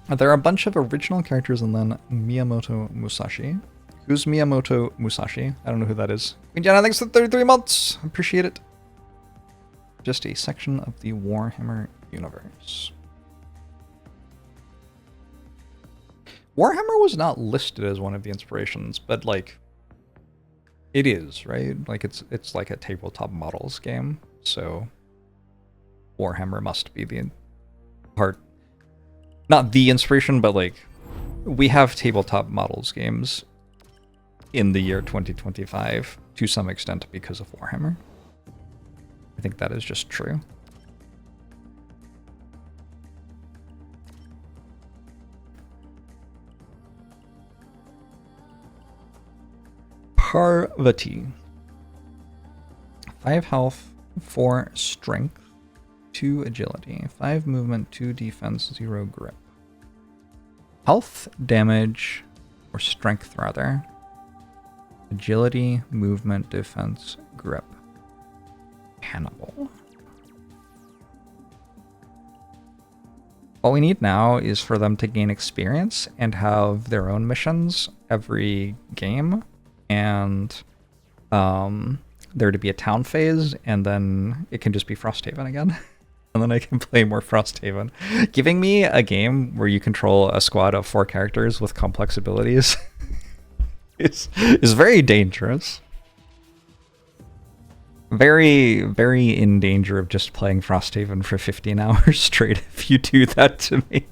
There are a bunch of original characters and then Miyamoto Musashi. Who's Miyamoto Musashi? I don't know who that is. Queen Jana, thanks for 33 months! Appreciate it. Just a section of the Warhammer universe. Warhammer was not listed as one of the inspirations, but like... It is, right? Like it's like a tabletop models game, so Warhammer must be the part, not the inspiration, but like we have tabletop models games in the year 2025 to some extent because of Warhammer. I think that is just true. Parvati. 5 health, 4 strength, 2 agility, 5 movement, 2 defense, 0 grip. Health, damage, or strength rather. Agility, movement, defense, grip. Hannibal. What we need now is for them to gain experience and have their own missions every game. And there to be a town phase, and then it can just be Frosthaven again. And then I can play more Frosthaven. Giving me a game where you control a squad of 4 characters with complex abilities is very dangerous. Very, very in danger of just playing Frosthaven for 15 hours straight if you do that to me.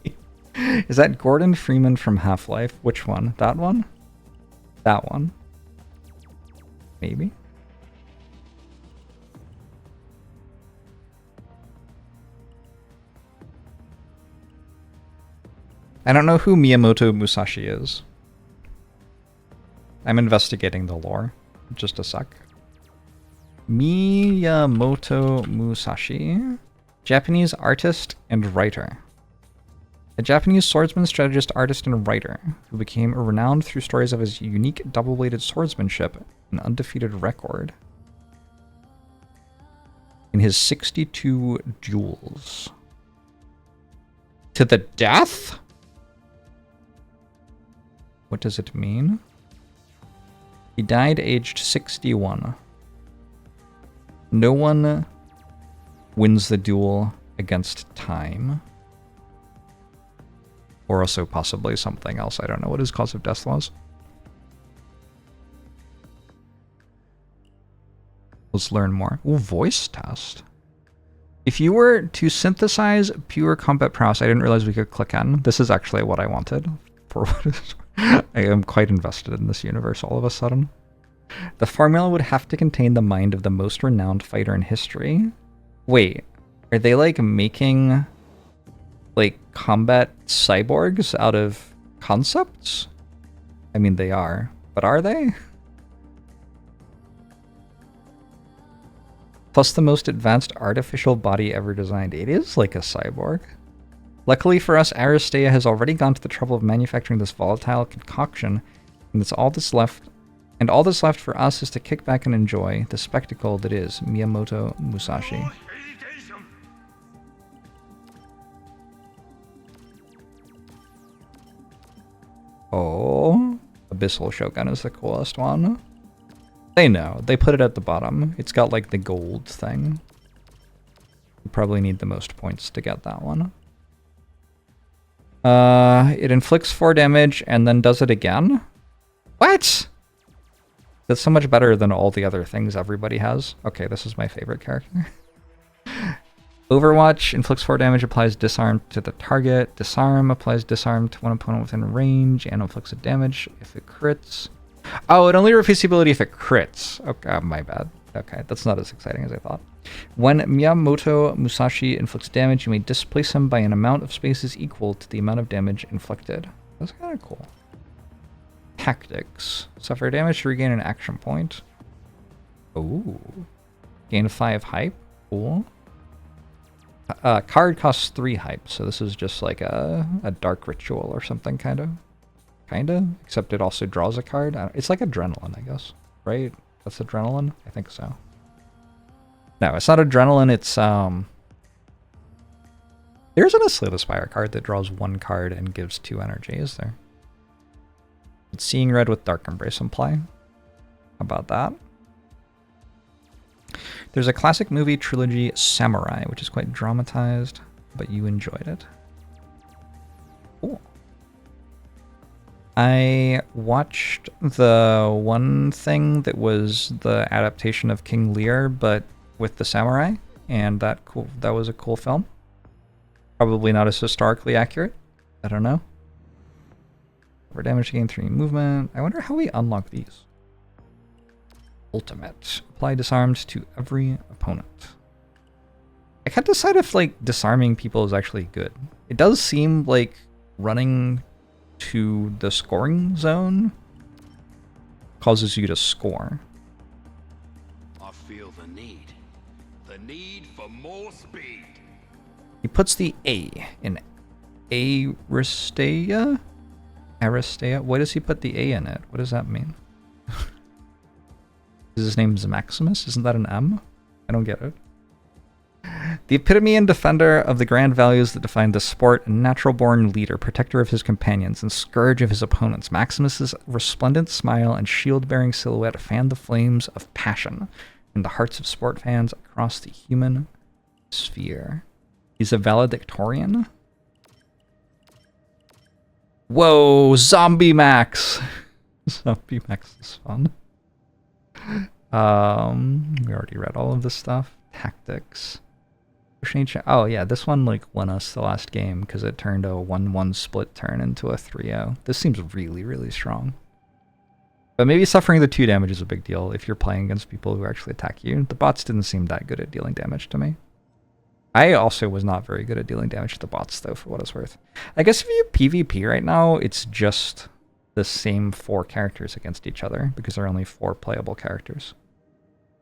Is that Gordon Freeman from Half-Life? Which one? That one? That one. Maybe. I don't know who Miyamoto Musashi is. I'm investigating the lore. Just a sec. Miyamoto Musashi. Japanese artist and writer. A Japanese swordsman, strategist, artist, and writer who became renowned through stories of his unique double-bladed swordsmanship and undefeated record in his 62 duels. To the death? What does it mean? He died aged 61. No one wins the duel against time. Or also possibly something else. I don't know what his cause of death was. Let's learn more. Ooh, voice test. If you were to synthesize pure combat prowess, I didn't realize we could click on. This is actually what I wanted. For what it is. I am quite invested in this universe all of a sudden. The formula would have to contain the mind of the most renowned fighter in history. Wait, are they like making like combat cyborgs out of concepts? I mean, they are, but are they? Plus the most advanced artificial body ever designed. It is like a cyborg. Luckily for us, Aristea has already gone to the trouble of manufacturing this volatile concoction, and it's all that's left, And all that's left for us is to kick back and enjoy the spectacle that is Miyamoto Musashi. Oh, Abyssal Shogun is the coolest one. They know. They put it at the bottom. It's got like the gold thing. You probably need the most points to get that one. It inflicts 4 damage and then does it again? What? That's so much better than all the other things everybody has. Okay, this is my favorite character. Overwatch inflicts 4 damage, applies disarm to the target. Disarm applies disarm to one opponent within range and inflicts a damage if it crits. Oh, it only repeats the ability if it crits. Okay, my bad. Okay, that's not as exciting as I thought. When Miyamoto Musashi inflicts damage, you may displace him by an amount of spaces equal to the amount of damage inflicted. That's kind of cool. Tactics. Suffer damage to regain an action point. Ooh. Gain 5 hype. Cool. Card costs 3 hype, so this is just like a dark ritual or something, kind of. Except it also draws a card. It's like adrenaline, I guess. Right? That's adrenaline? I think so. No, it's not adrenaline, it's there's an Slay the Spire card that draws 1 card and gives 2 energy, is there? It's Seeing Red with Dark Embrace in play. How about that? There's a classic movie trilogy, Samurai, which is quite dramatized, but you enjoyed it. Cool. I watched the one thing that was the adaptation of King Lear, but with the samurai, and that was a cool film. Probably not as historically accurate. I don't know. For damage to gain 3 movement. I wonder how we unlock these. Ultimate. Apply disarmed to every opponent. I can't decide if like disarming people is actually good. It does seem like running to the scoring zone causes you to score. I feel the need for more speed. He puts the A in Aristea? Aristea? Why does he put the A in it? What does that mean? Is his name Maximus? Isn't that an M? I don't get it. The epitome and defender of the grand values that define the sport, natural-born leader, protector of his companions, and scourge of his opponents, Maximus's resplendent smile and shield-bearing silhouette fan the flames of passion in the hearts of sport fans across the human sphere. He's a valedictorian. Whoa, Zombie Max! Zombie Max is fun. We already read all of this stuff. Tactics. Oh yeah, this one like won us the last game because it turned a 1-1 split turn into a 3-0. This seems really, really strong. But maybe suffering the 2 damage is a big deal if you're playing against people who actually attack you. The bots didn't seem that good at dealing damage to me. I also was not very good at dealing damage to the bots though, for what it's worth. I guess if you PvP right now, it's just the same 4 characters against each other because there are only 4 playable characters.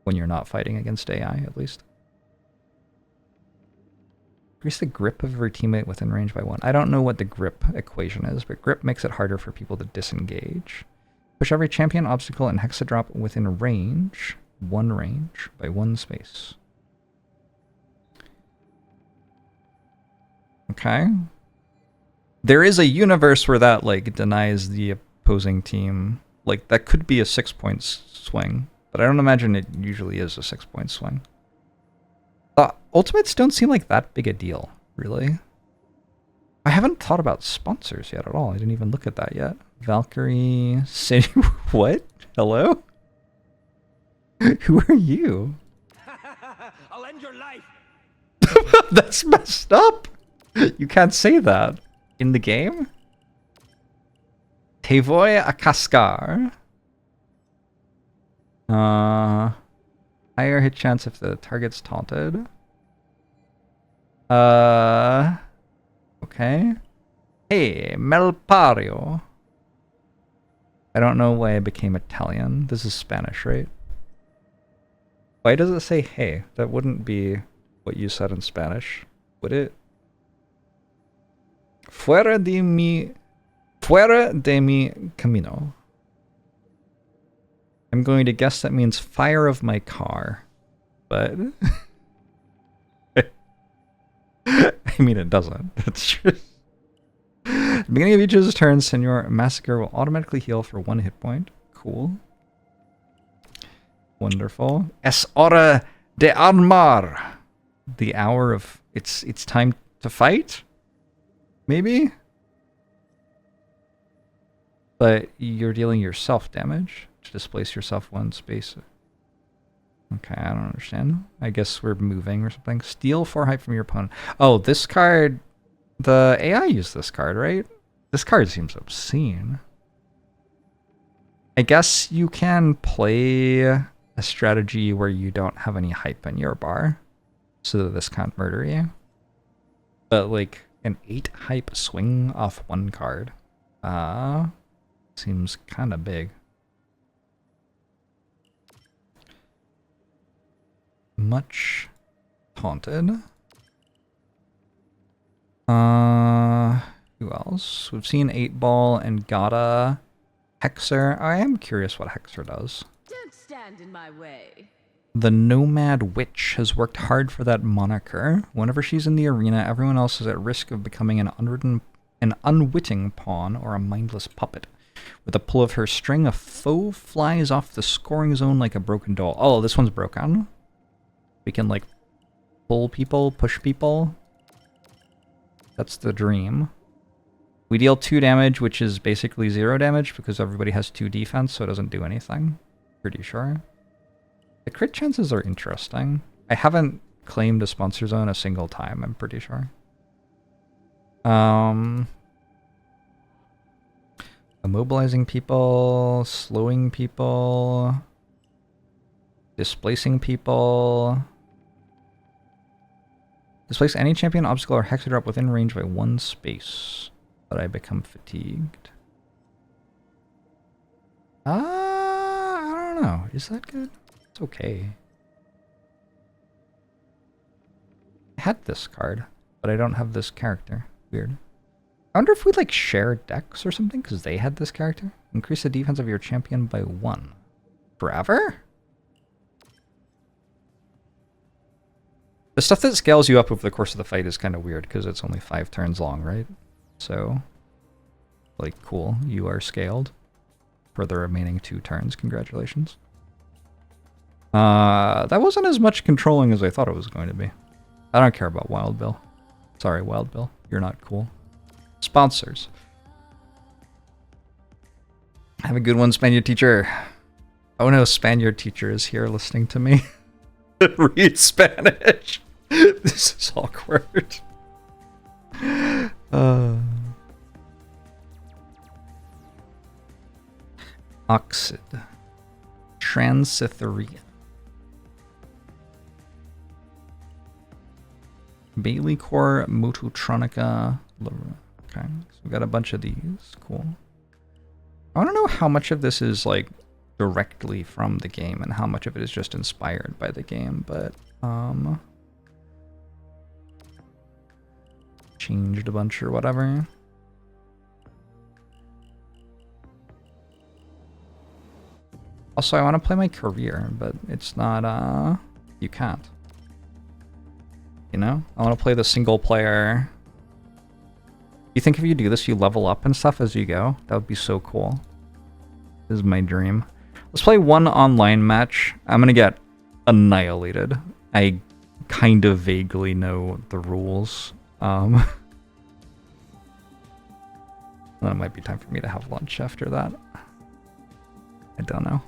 When you're not fighting against AI, at least. Increase the grip of your teammate within range by 1. I don't know what the grip equation is, but grip makes it harder for people to disengage. Push every champion obstacle and hexadrop within range, 1 range, by 1 space. Okay. There is a universe where that, like, denies the opposing team. Like, that could be a 6-point swing, but I don't imagine it usually is a 6-point swing. Ultimates don't seem like that big a deal, really. I haven't thought about sponsors yet at all. I didn't even look at that yet. Valkyrie City. What? Hello? Who are you? I'll end your life. That's messed up. You can't say that in the game. Tevoy Akaskar. Higher hit chance if the target's taunted. Okay. Hey, Melpario. I don't know why I became Italian. This is Spanish, right? Why does it say hey? That wouldn't be what you said in Spanish, would it? Fuera de mi camino. I'm going to guess that means fire of my car. But I mean, it doesn't. It's just... At the beginning of each turn, Senor Massacre will automatically heal for 1 hit point. Cool. Wonderful. Es hora de armar. The hour of... It's time to fight? Maybe? But you're dealing yourself damage to displace yourself 1 space. Okay, I don't understand. I guess we're moving or something. Steal 4 hype from your opponent. Oh, this card... The AI used this card, right? This card seems obscene. I guess you can play a strategy where you don't have any hype in your bar, so that this can't murder you. But like an 8 hype swing off 1 card, seems kind of big. Much taunted. Who else? We've seen 8-Ball and Gata. Hexer. I am curious what Hexer does. Don't stand in my way. The Nomad Witch has worked hard for that moniker. Whenever she's in the arena, everyone else is at risk of becoming an unwitting pawn or a mindless puppet. With a pull of her string, a foe flies off the scoring zone like a broken doll. Oh, this one's broken. We can, like, pull people, push people. That's the dream. We deal 2 damage, which is basically 0 damage because everybody has 2 defense, so it doesn't do anything. Pretty sure. The crit chances are interesting. I haven't claimed a sponsor zone a single time, I'm pretty sure. Immobilizing people, slowing people, displacing people. Displace any champion, obstacle, or hexadrop within range by 1 space. But I become fatigued. I don't know. Is that good? It's okay. I had this card, but I don't have this character. Weird. I wonder if we like share decks or something, because they had this character. Increase the defense of your champion by 1. Forever? The stuff that scales you up over the course of the fight is kind of weird, because it's only 5 turns long, right? So, like, cool. You are scaled for the remaining 2 turns. Congratulations. That wasn't as much controlling as I thought it was going to be. I don't care about Wild Bill. Sorry, Wild Bill. You're not cool. Sponsors. Have a good one, Spaniard teacher. Oh no, Spaniard teacher is here listening to me. Read Spanish. This is awkward. Oxid. Transcytheria. Bailey Core, Mototronica. Okay, so we got a bunch of these. Cool. I want to know how much of this is like directly from the game and how much of it is just inspired by the game, but changed a bunch or whatever. Also, I want to play my career, but it's not, you can't. You know? I want to play the single player. You think if you do this, you level up and stuff as you go? That would be so cool. This is my dream. Let's play 1 online match. I'm gonna get annihilated. I kind of vaguely know the rules. Then it might be time for me to have lunch after that. I don't know.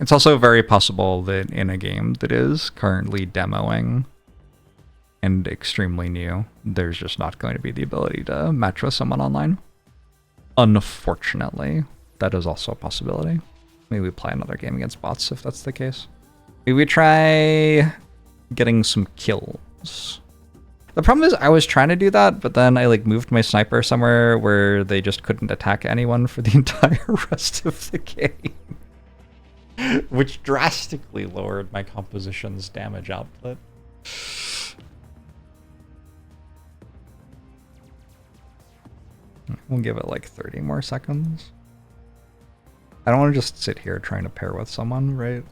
It's also very possible that in a game that is currently demoing and extremely new, there's just not going to be the ability to match with someone online. Unfortunately, that is also a possibility. Maybe we play another game against bots if that's the case. Maybe we try getting some kills. The problem is I was trying to do that, but then I like moved my sniper somewhere where they just couldn't attack anyone for the entire rest of the game. which drastically lowered my composition's damage output. We'll give it like 30 more seconds. I don't want to just sit here trying to pair with someone, right?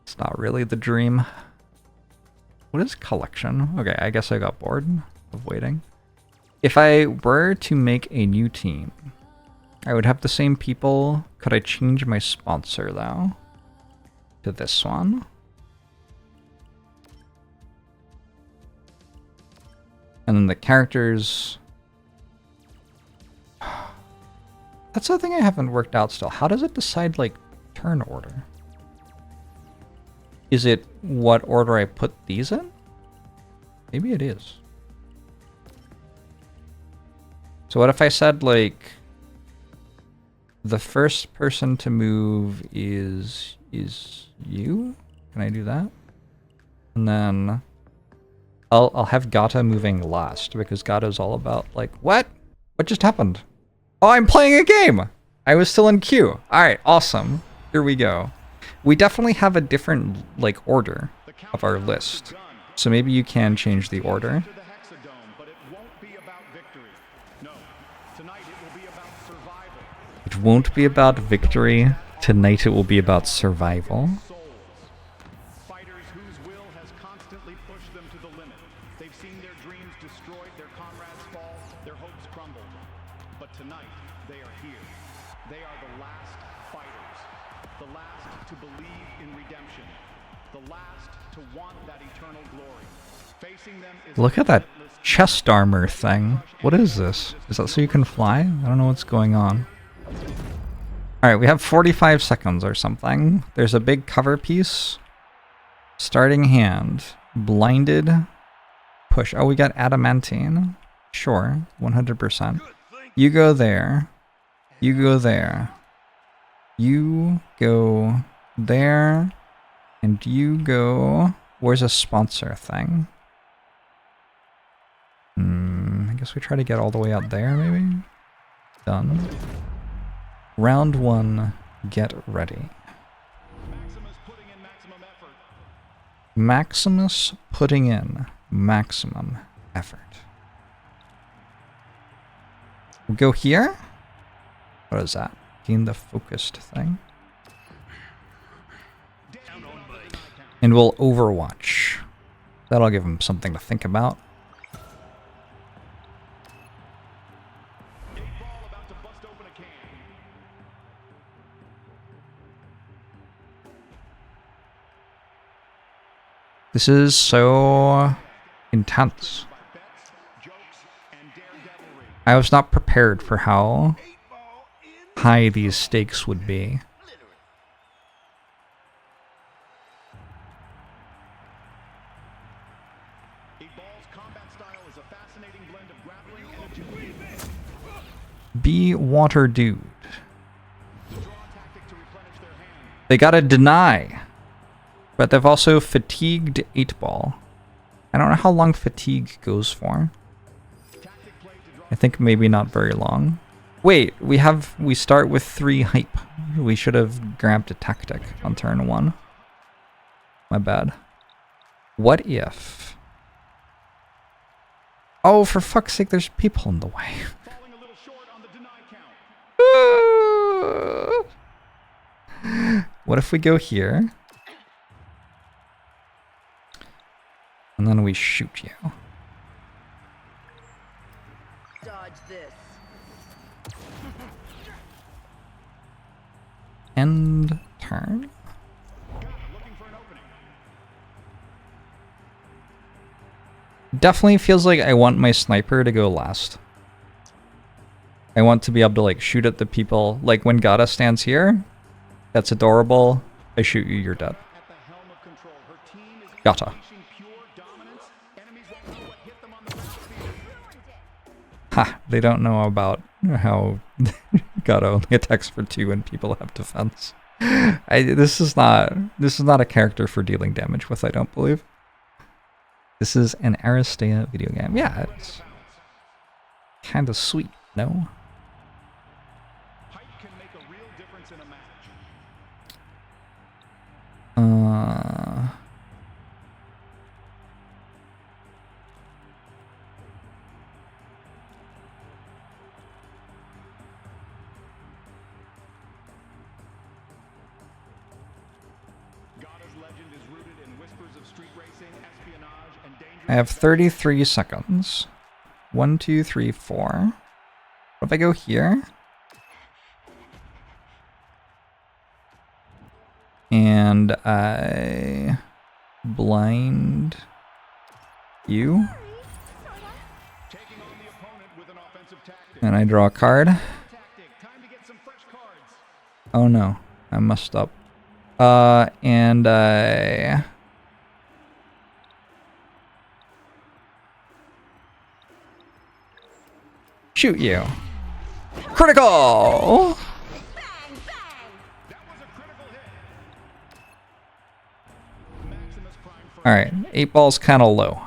It's not really the dream. What is collection? Okay, I guess I got bored of waiting. If I were to make a new team, I would have the same people. Could I change my sponsor though? To this one? And then the characters... That's the thing I haven't worked out still. How does it decide, like, turn order? Is it what order I put these in? Maybe it is. So what if I said, like, the first person to move is you? Can I do that? And then I'll have Gata moving last, because Gata's all about, like, what? What just happened? Oh, I'm playing a game! I was still in queue. Alright, awesome. Here we go. We definitely have a different, like, order of our list. So maybe you can change the order. It won't be about victory. Tonight it will be about survival. Fighters whose will has constantly pushed them to the limit. They've seen their dreams destroyed, their comrades fall, their hopes crumbled. But tonight, they are here. They are the last fighters. The last to believe in redemption. The last to want that eternal glory. Facing them is... Look at that chest armor thing. What is this? Is that so you can fly? I don't know what's going on. Alright, we have 45 seconds or something. There's a big cover piece. Starting hand. Blinded. Push. Oh, we got adamantine. Sure, 100%. You go there. You go there. You go there. And you go... Where's a sponsor thing? I guess we try to get all the way out there, maybe? Done. Round 1, get ready. Maximus putting in maximum effort. Maximus putting in maximum effort. We'll go here. What is that? Gain the focused thing. And we'll overwatch. That'll give him something to think about. This is so intense. I was not prepared for how high these stakes would be. Be water dude. They gotta deny. But they've also fatigued 8-ball. I don't know how long fatigue goes for. I think maybe not very long. Wait, we start with 3 hype. We should have grabbed a tactic on turn 1. My bad. What if... Oh, for fuck's sake, there's people in the way. What if we go here? And then we shoot you. Dodge this. End turn. Definitely feels like I want my sniper to go last. I want to be able to like shoot at the people. Like when Gata stands here, that's adorable. I shoot you, you're dead. Gata. Ha, they don't know about how Gata only attacks for 2 and people have defense. This is not a character for dealing damage with, I don't believe. This is an Aristea video game. Yeah, it's kind of sweet, no? Height can make a real difference in a match. I have 33 seconds. 1, 2, 3, 4. What if I go here? And I blind you. And I draw a card. Oh no, I messed up. And I shoot you. Critical! Alright, 8 ball's kinda low.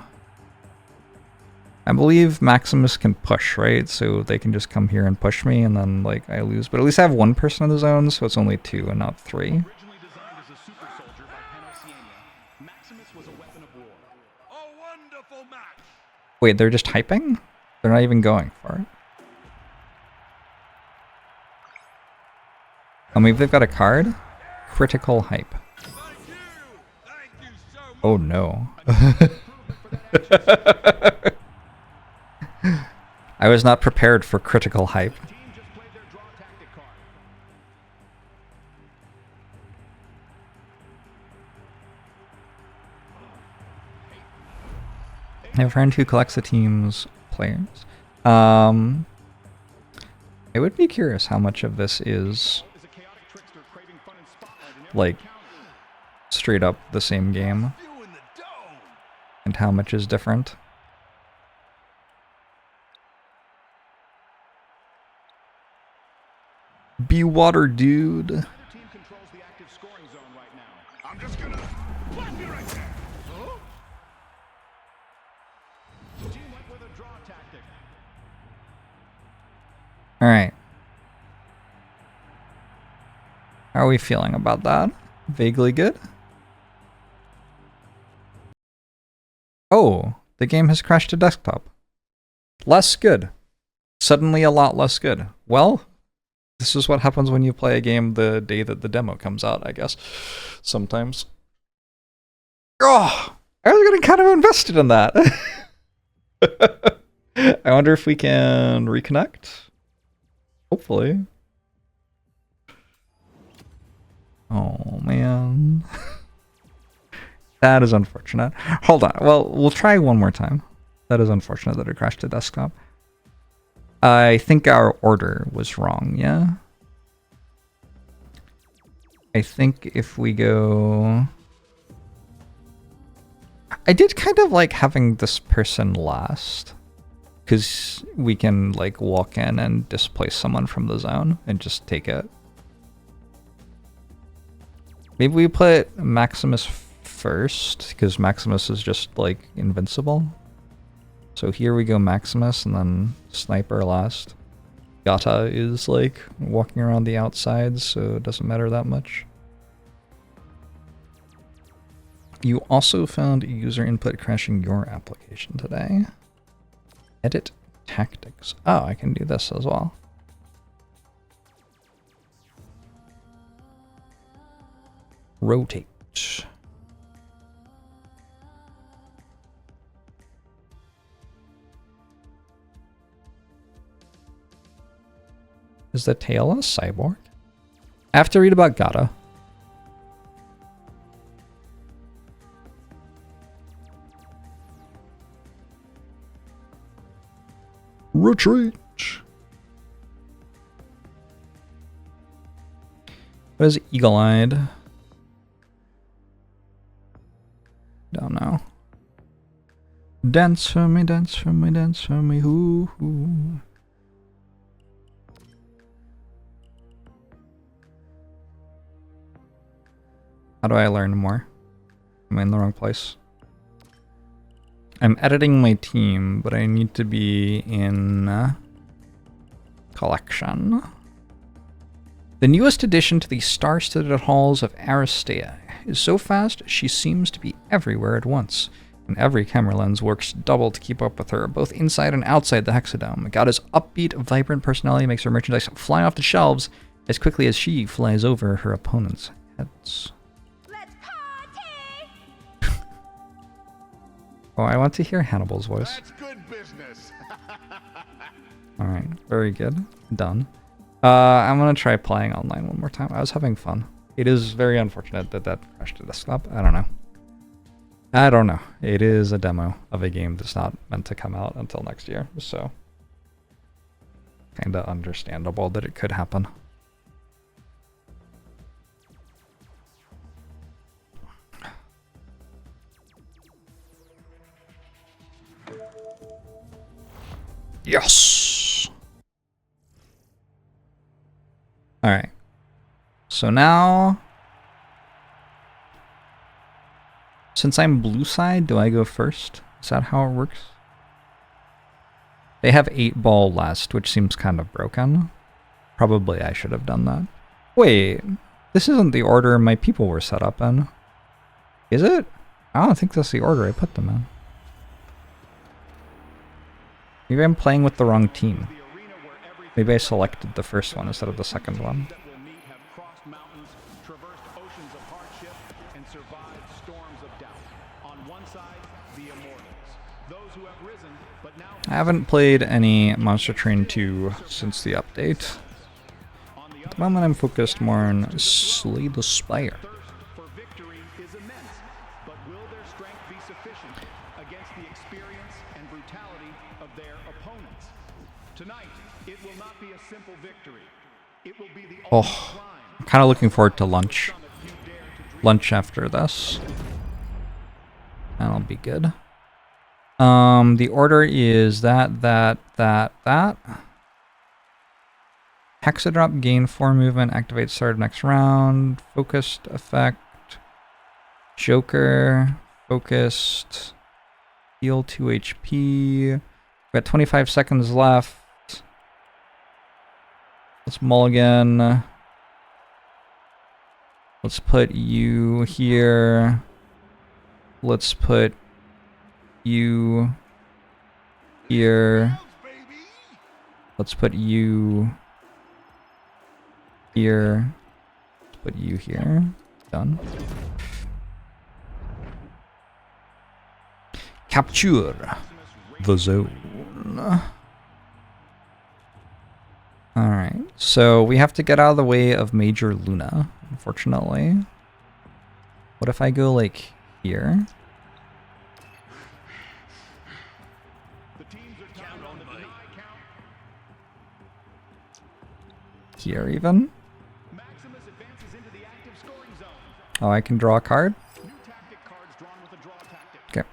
I believe Maximus can push, right? So they can just come here and push me and then like I lose. But at least I have 1 person in the zone, so it's only 2 and not 3. Wait, they're just hyping? They're not even going for it. Oh, maybe they've got a card? Critical hype. Oh no. I was not prepared for critical hype. I have a friend who collects the team's players. I would be curious how much of this is like straight up the same game and how much is different. Be water, dude. I'm just gonna block you right there. All right. How are we feeling about that? Vaguely good? Oh, the game has crashed to desktop. Less good. Suddenly a lot less good. Well, this is what happens when you play a game the day that the demo comes out, I guess. Sometimes. Oh, I was getting kind of invested in that. I wonder if we can reconnect. Hopefully. Oh, man. That is unfortunate. Hold on. Well, we'll try one more time. That is unfortunate that it crashed to desktop. I think our order was wrong, yeah? I think if we go... I did kind of like having this person last. Because we can like walk in and displace someone from the zone and just take it. Maybe we put Maximus first, because Maximus is just like invincible. So here we go Maximus and then Sniper last. Gata is like walking around the outside, so it doesn't matter that much. You also found user input crashing your application today. Edit tactics. Oh, I can do this as well. Rotate. Is the tail a cyborg? I have to read about Gata. Retreat. What is eagle-eyed? Don't know. Dance for me, dance for me, dance for me, hoo hoo. How do I learn more? Am I in the wrong place? I'm editing my team, but I need to be in collection. The newest addition to the star-studded halls of Aristea is so fast she seems to be everywhere at once, and every camera lens works double to keep up with her, both inside and outside the HexaDome. Gata's upbeat, vibrant personality makes her merchandise fly off the shelves as quickly as she flies over her opponent's heads. Let's party! Oh, I want to hear Hannibal's voice. That's good business. Alright, very good. Done. I'm gonna try playing online one more time. I was having fun. It is very unfortunate that that crashed the desktop. I don't know. I don't know. It is a demo of a game that's not meant to come out until next year, so kinda understandable that it could happen. Yes! Alright. So now, since I'm blue side, do I go first? Is that how it works? They have 8-ball last, which seems kind of broken. Probably I should have done that. Wait, this isn't the order my people were set up in. Is it? I don't think that's the order I put them in. Maybe I'm playing with the wrong team. Maybe I selected the first one instead of the second one. I haven't played any Monster Train 2 since the update. At the moment I'm focused more on Slay the Spire. Oh, I'm kind of looking forward to lunch. Lunch after this. That'll be good. The order is that. Hexadrop, gain 4 movement, activate start next round, focused effect, Joker, focused, heal 2 HP. We've got 25 seconds left. Let's mulligan. Let's put you here. Let's put you here. Let's put you here. Let's put you here. Done. Capture the zone. Alright, so we have to get out of the way of Major Luna, unfortunately. What if I go, like, here? Here, even? Oh, I can draw a card? Okay.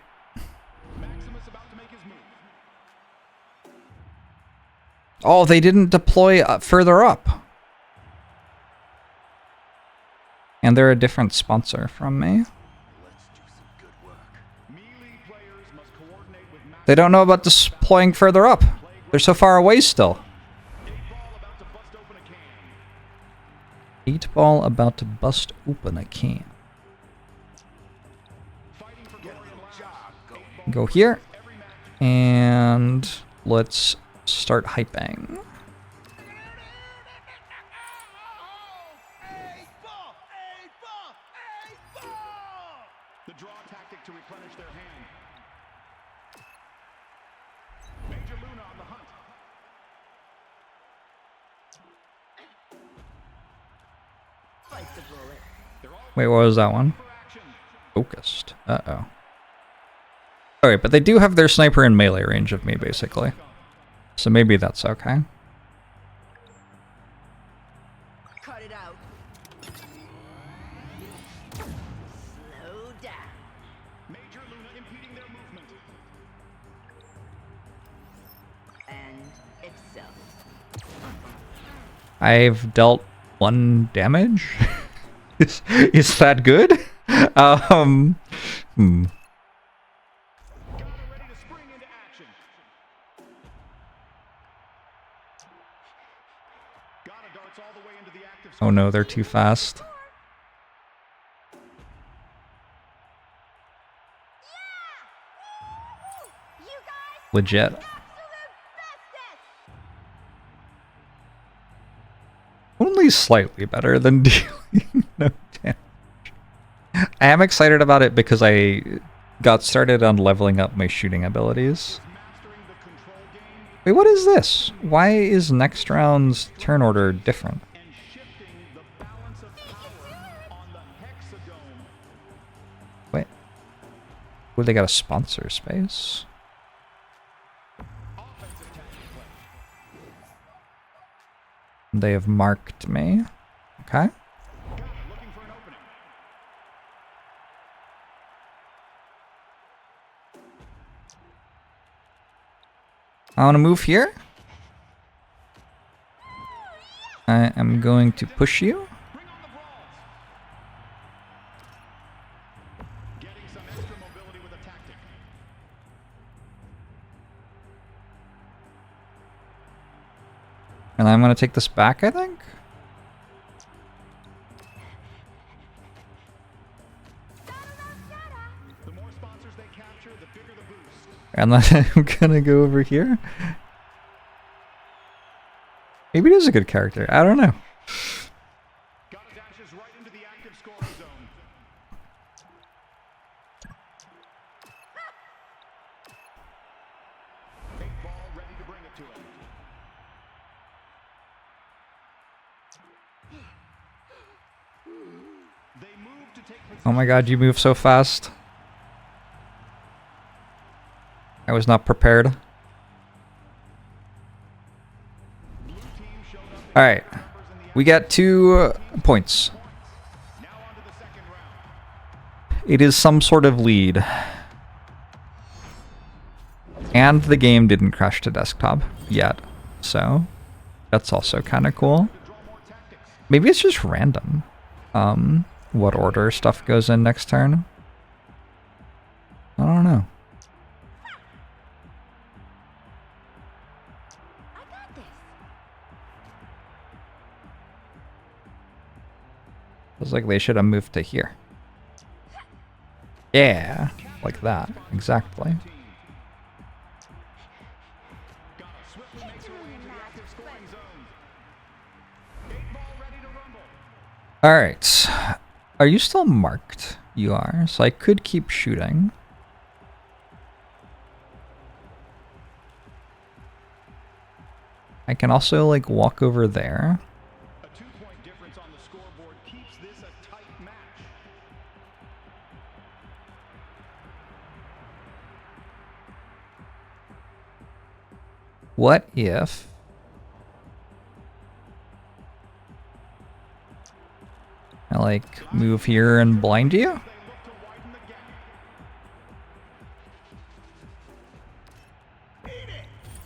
Oh, they didn't deploy further up. And they're a different sponsor from me. They don't know about deploying further up. They're so far away still. 8-ball about to bust open a can. Go here. And let's start hyping. The draw tactic to replenish their hand. Major Luna on the hunt. Fight the bullet. Wait, what was that one? Focused. Uh-oh. Alright, but they do have their sniper in melee range of me, basically. So maybe that's okay. Cut it out. Slow down. Major Luna impeding their movement. And itself. I've dealt 1 damage? is that good? Hmm. Ready to spring into action. Got a dark it's all the way into the active Oh no, they're too fast. You guys, Legit. absolute bestest! Only slightly better than dealing no damage. I am excited about it because I got started on leveling up my shooting abilities. Mastering the control game Wait, what is this? Why is next round's turn order different? and shifting the balance of power on the HexaDome. Wait. Well, they got a sponsor space. Offensive tactic play. They have marked me. Okay. Got it, looking for an opening. I want to move here. I am going to push you. Bring on the brawls. Getting some extra mobility with a tactic. And I'm going to take this back, I think. The more sponsors they capture, the bigger the boost. And then I'm going to go over here. Maybe it is a good character. I don't know. Got a dashes right into the active scoring zone. Eight ball ready to bring it to him. They move to take position. Oh my god, you move so fast. I was not prepared. Blue team showed up in Alright. numbers in the We got 2 points. now on to the second round. It is some sort of lead. And the game didn't crash to desktop yet. So, that's also kind of cool. Draw more tactics. Maybe it's just random. What order stuff goes in next turn. I don't know. I got this. Feels like they should have moved to here. Yeah, like that. Exactly. Got it. Swiftly makes her way into the active scoring zone. Eight ball ready to rumble. Alright. Are you still marked? You are. So I could keep shooting. I can also, like, walk over there. A 2-point difference on the scoreboard keeps this a tight match. What if... I, like, move here and blind you? They look to widen the gap.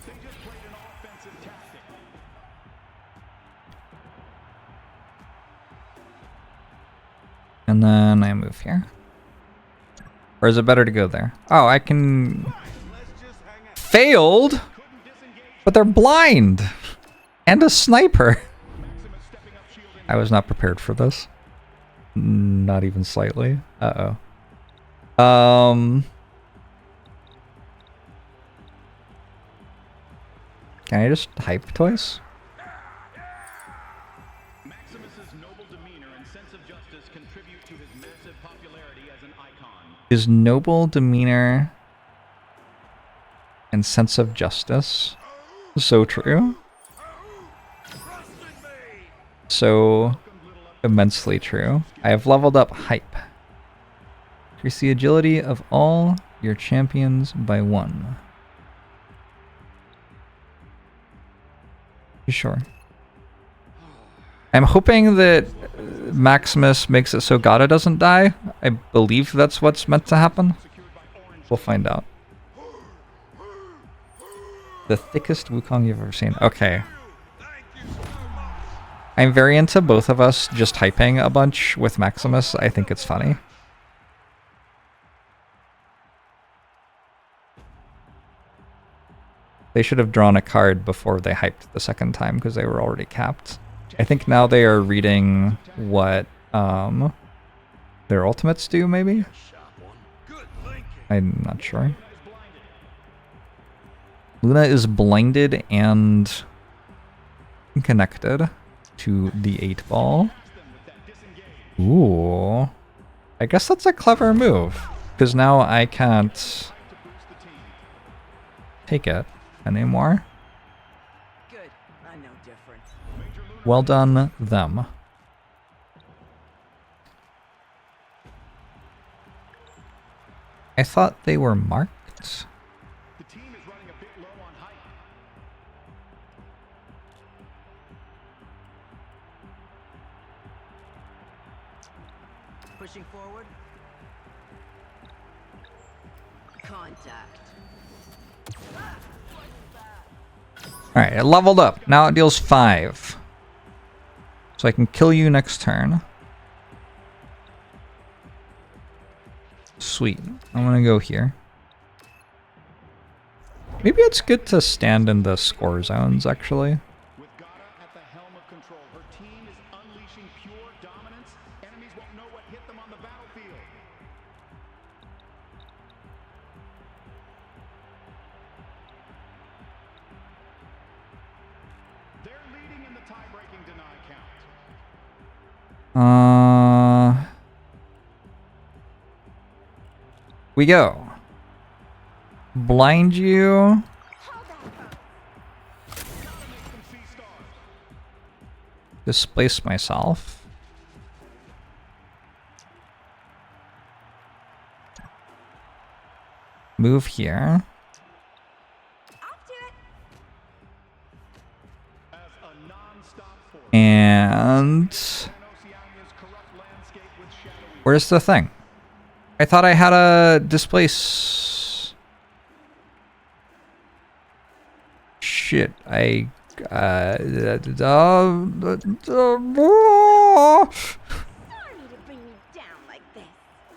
They just played an offensive tactic. And then I move here. Or is it better to go there? Oh, I can... Let's just hang out. Failed? Couldn't disengage. But they're blind! And a sniper! Maximus stepping up, shielding. I was not prepared for this. Not even slightly. Uh-oh. Can I just hype twice? Maximus's noble demeanor and sense of justice contribute to his massive popularity as an icon. His noble demeanor and sense of justice. So true. So immensely true. I have leveled up hype. Increase the agility of all your champions by 1. You sure? I'm hoping that Maximus makes it so Gata doesn't die. I believe that's what's meant to happen. We'll find out. The thickest Wukong you've ever seen. Okay. I'm very into both of us just hyping a bunch with Maximus. I think it's funny. They should have drawn a card before they hyped the second time because they were already capped. I think now they are reading what their ultimates do, maybe? I'm not sure. Luna is blinded and connected to the 8-ball. Ooh. I guess that's a clever move, because now I can't take it anymore. Good. I'm no different. Well done, them. I thought they were marked. The team is running a bit low on height. Pushing forward. Contact. Alright, it leveled up. Now it deals 5. So I can kill you next turn. Sweet. I'm gonna go here. Maybe it's good to stand in the score zones, actually. With Gata at the helm of control, her team is unleashing pure dominance. Enemies won't know what hit them on the battlefield. They're leading in the tie-breaking deny count. We go. Blind you. Displace myself. Move here. Off to it. As a non-stop force, And Oceania's corrupt landscape with shadowy where's the thing? I thought I had a displace. Shit, I Sorry to bring you down like this.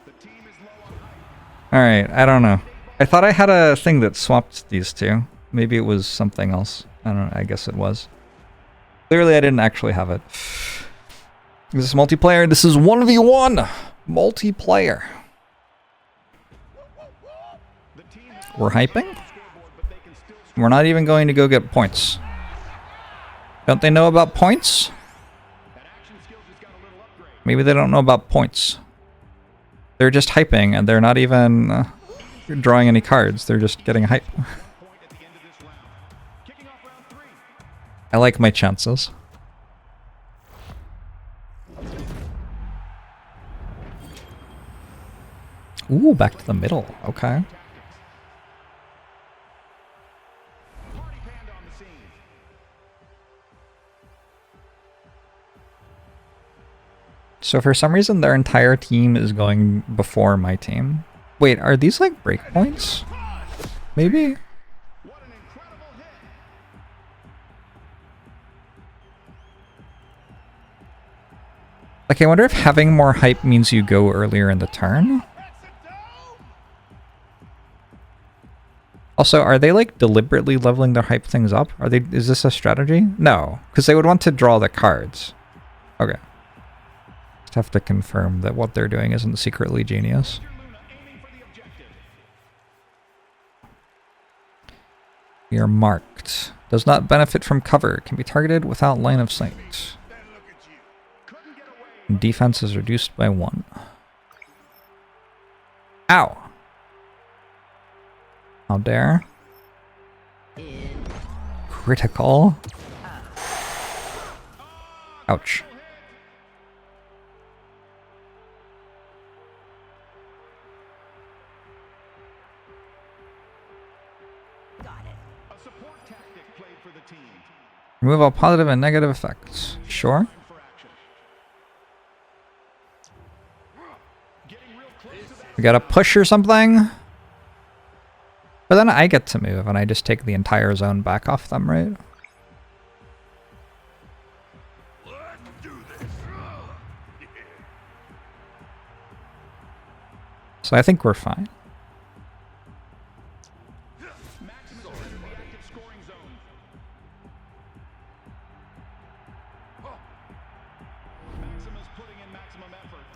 The team is low on height. Alright, I don't know. I thought I had a thing that swapped these two. Maybe it was something else. I don't know, I guess it was. Clearly I didn't actually have it. This is multiplayer. This is 1v1 multiplayer. The team has We're hyping? the scoreboard, but they can still We're not even going to go get points. Don't they know about points? that action skill just got a little upgrade. Maybe they don't know about points. They're just hyping and they're not even drawing any cards. They're just getting hype. Point at the end of this round. Kicking off round 3. I like my chances. Ooh, back to the middle. Okay. Party panda on the scene. So for some reason, their entire team is going before my team. Wait, are these like breakpoints? Maybe? What an incredible hit. Like, I wonder if having more hype means you go earlier in the turn? Also, are they like deliberately leveling their hype things up? Are they? Is this a strategy? No, because they would want to draw the cards. Okay. Just have to confirm that what they're doing isn't secretly genius. Luna aiming for the objective. You're marked. Does not benefit from cover. Can be targeted without line of sight. Then look at you. Couldn't get away. Defense is reduced by 1. Ow! How dare. Critical. Ouch. Got it. A support tactic played for the team. Remove all positive and negative effects. Sure. Time for action. Getting real close to that. We gotta push or something. But then I get to move and I just take the entire zone back off them, right? Let's do this. So I think we're fine. Maximus is in the active scoring zone.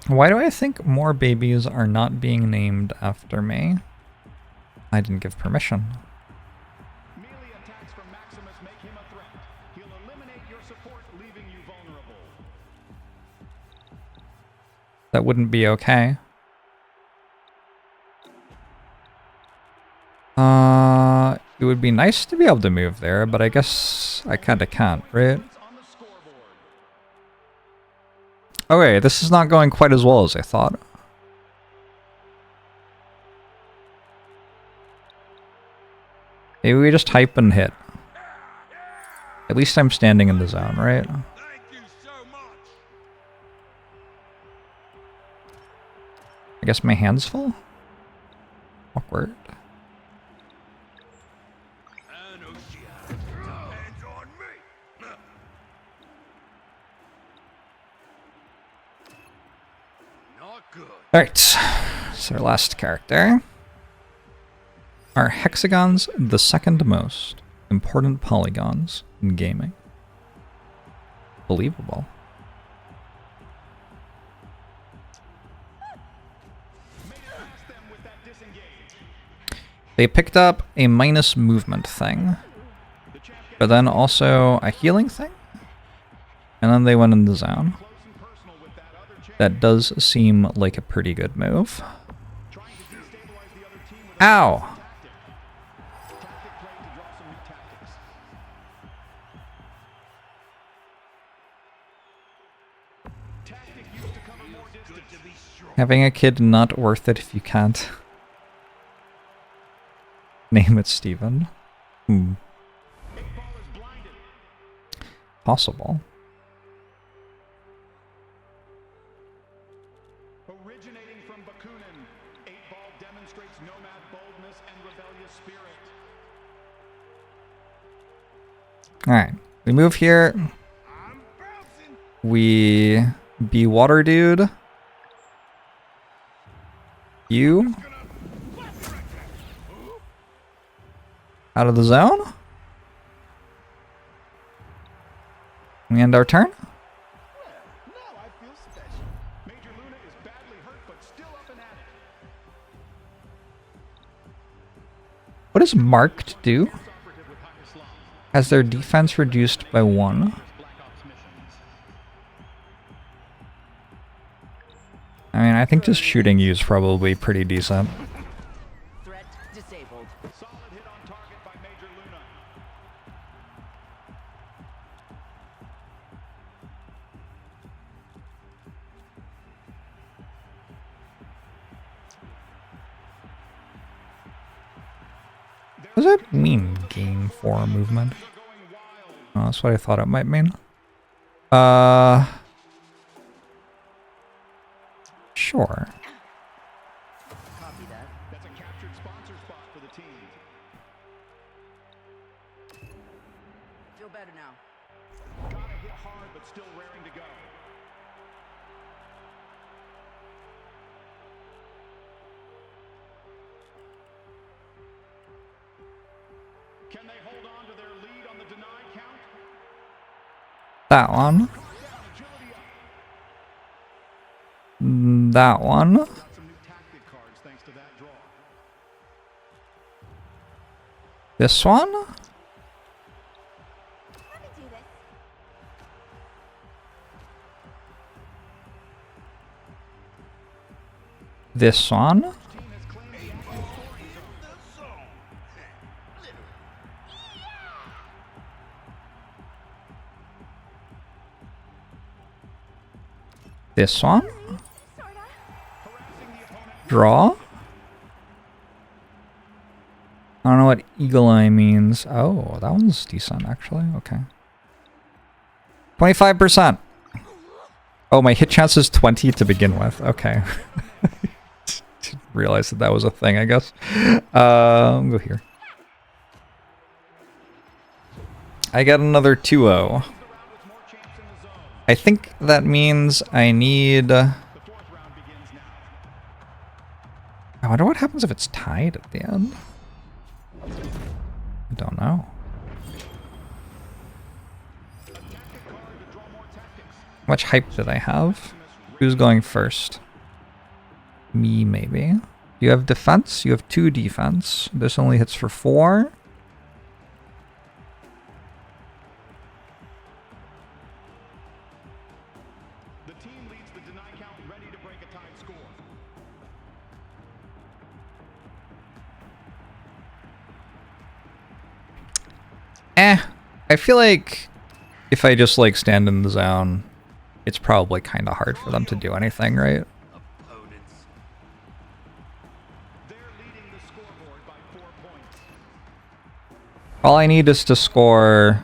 Why do I think more babies are not being named after me? I didn't give permission. Melee attacks from Maximus make him a threat. He'll eliminate your support, leaving you vulnerable. That wouldn't be okay. It would be nice to be able to move there, but I guess I kinda can't, right? On the scoreboard. Okay, this is not going quite as well as I thought. Maybe we just hype and hit. At least I'm standing in the zone, right? Thank you so much. I guess my hand's full? Awkward. Hands on me. Not good. Alright, so our last character. Are hexagons the second most important polygons in gaming? Believable. They picked up a minus movement thing, but then also a healing thing, and then they went in the zone. That does seem like a pretty good move. Ow! Having a kid not worth it if you can't name it Steven. Possible. Originating from Bakunin, 8-Ball demonstrates nomad boldness and rebellious spirit. Alright, we move here. We be water dude. You out of the zone. We end our turn. Now I feel special. Major Luna is badly hurt, but still up and at it. What does marked do? Has their defense reduced by 1? I mean, I think just shooting you is probably pretty decent. Threat disabled. Solid hit on target by Major Luna. What does that mean, gain 4 movement? Oh, that's what I thought it might mean. Sure. Copy that. That's a captured sponsor spot for the team. Feel better now. Gotta hit hard, but still raring to go. Can they hold on to their lead on the denied count? That one. Agility up. That one. Got some new tactic cards thanks to that draw. This one. Let me do this. This one. This one. Draw. I don't know what eagle eye means. Oh, that one's decent, actually. Okay. 25%. Oh, my hit chance is 20 to begin with. Okay. Didn't realize that that was a thing, I guess. Go here. I got another 2-0. I think that means I need... I wonder what happens if it's tied at the end. I don't know. How much hype did I have? Who's going first? Me, maybe. You have defense. You have 2 defense. This only hits for 4. The team leads the deny count, ready to break a tied score. I feel like if I just like stand in the zone, it's probably kind of hard for them to do anything, right? Opponents. They're leading the scoreboard by 4 points. All I need is to score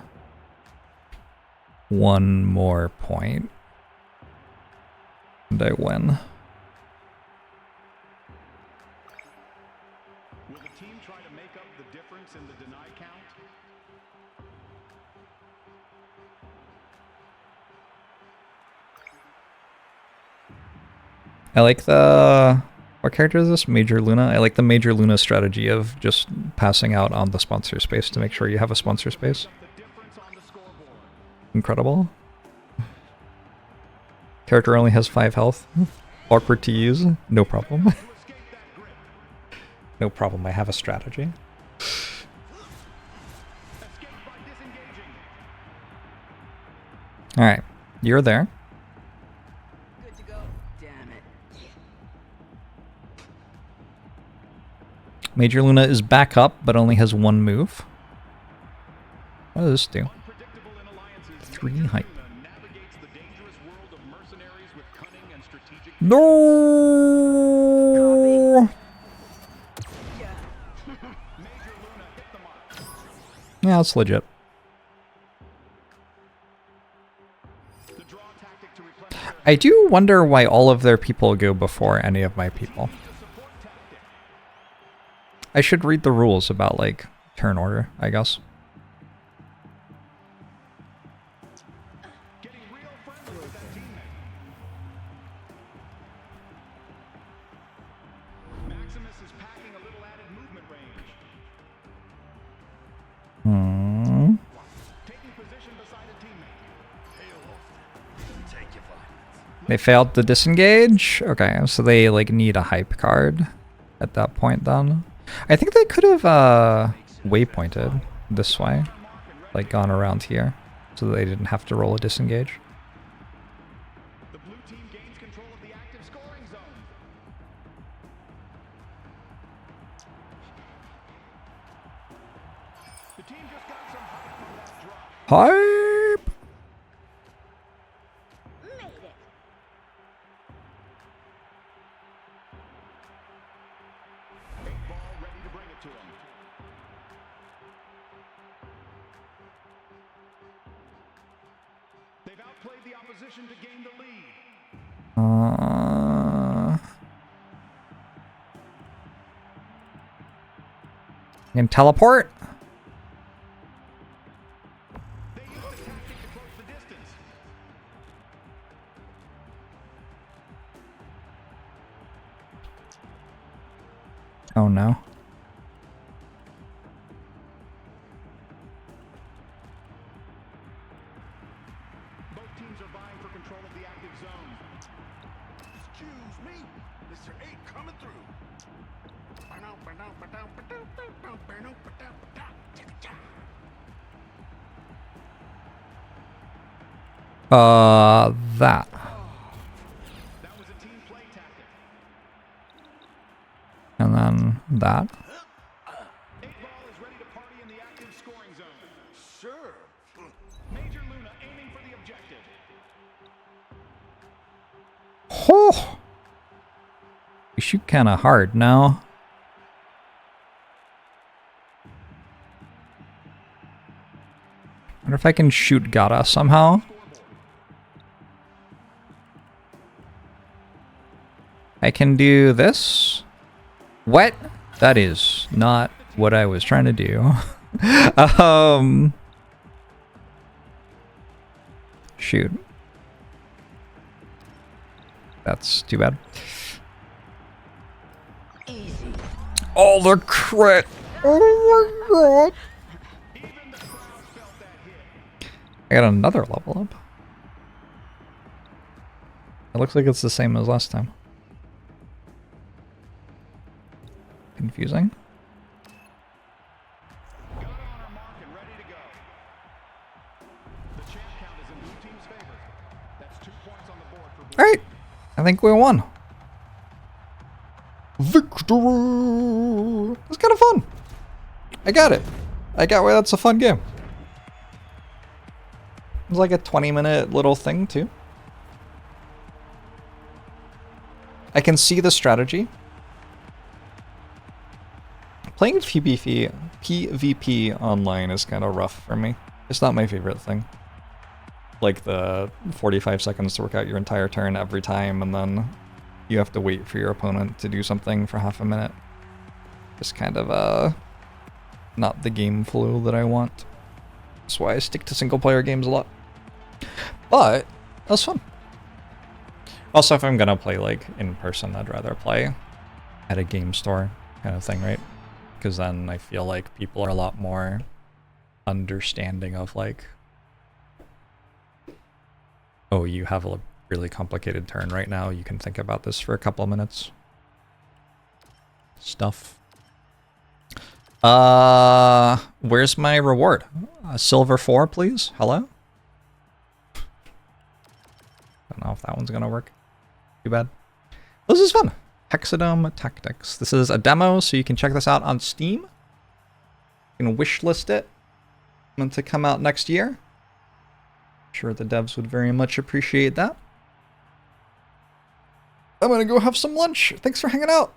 1 more point, and I win. Will the team try to make up the difference in the deny count? I like the... What character is this? Major Luna? I like the Major Luna strategy of just passing out on the sponsor space to make sure you have a sponsor space. The difference on the scoreboard. Incredible. Character only has 5 health. Awkward to use. No problem. To escape that grip. No problem, I have a strategy. Escape by disengaging. Alright, you're there. Good to go. Damn it. Major Luna is back up, but only has 1 move. What does this do? Unpredictable in alliances, 3 Major hype. Luna navigates the dangerous world of mercenaries with cunning and strategic. No! Major Luna hit the mark. Yeah, it's legit. The draw tactic to replenish their I do wonder why all of their people go before any of my people. support tactic. I should read the rules about, like, turn order, I guess. Getting real friendly with that teammate. Maximus is packing a little added movement range. Hmm. Taking position beside a teammate. Take your violence. They failed to disengage? Okay, so they, like, need a hype card at that point, then. I think they could have, waypointed this way. Like, gone around here. So that they didn't have to roll a disengage. The blue team gains control of the active scoring zone. The team just got some hype from that drop. Hype! Made it. Eight ball ready to bring it to him. They've outplayed the opposition to gain the lead. And teleport? They used the tactic to close the distance. Oh no. Both teams are vying for control of the active zone. Excuse me, Mr. 8 coming through. That. That was a team play tactic. And then that. Eight ball is ready to party in the active scoring zone. Sure. Major Luna aiming for the objective. Oh! You shoot kinda hard now. Wonder if I can shoot Gata somehow. I can do this. What? That is not what I was trying to do. Shoot. That's too bad. Easy. Oh, the crit! Oh my god! Even the crowd felt that hit. I got another level up. looks like it's the same as last time. Confusing. Got on our mark and ready to go. The champ count is in blue team's favor. That's 2 points on the board for blue. Alright, I think we won. Victory! It was kind of fun. I got it. I got why that's a fun game. It was like a 20-minute little thing, too. I can see the strategy. Playing PvP online is kind of rough for me. It's not my favorite thing. Like the 45 seconds to work out your entire turn every time, and then you have to wait for your opponent to do something for half a minute. It's kind of not the game flow that I want. That's why I stick to single player games a lot. But that was fun. Also, if I'm gonna play like in person, I'd rather play at a game store kind of thing, right? Because then I feel like people are a lot more understanding of like, oh, you have a really complicated turn right now. You can think about this for a couple of minutes. Stuff. Where's my reward? Silver 4, please. Hello? Don't know if that one's gonna work. Too bad. This is fun. HexaDome Tactics. This is a demo, so you can check this out on Steam. You can wishlist it to come out next year. I'm sure the devs would very much appreciate that. I'm gonna go have some lunch. Thanks for hanging out.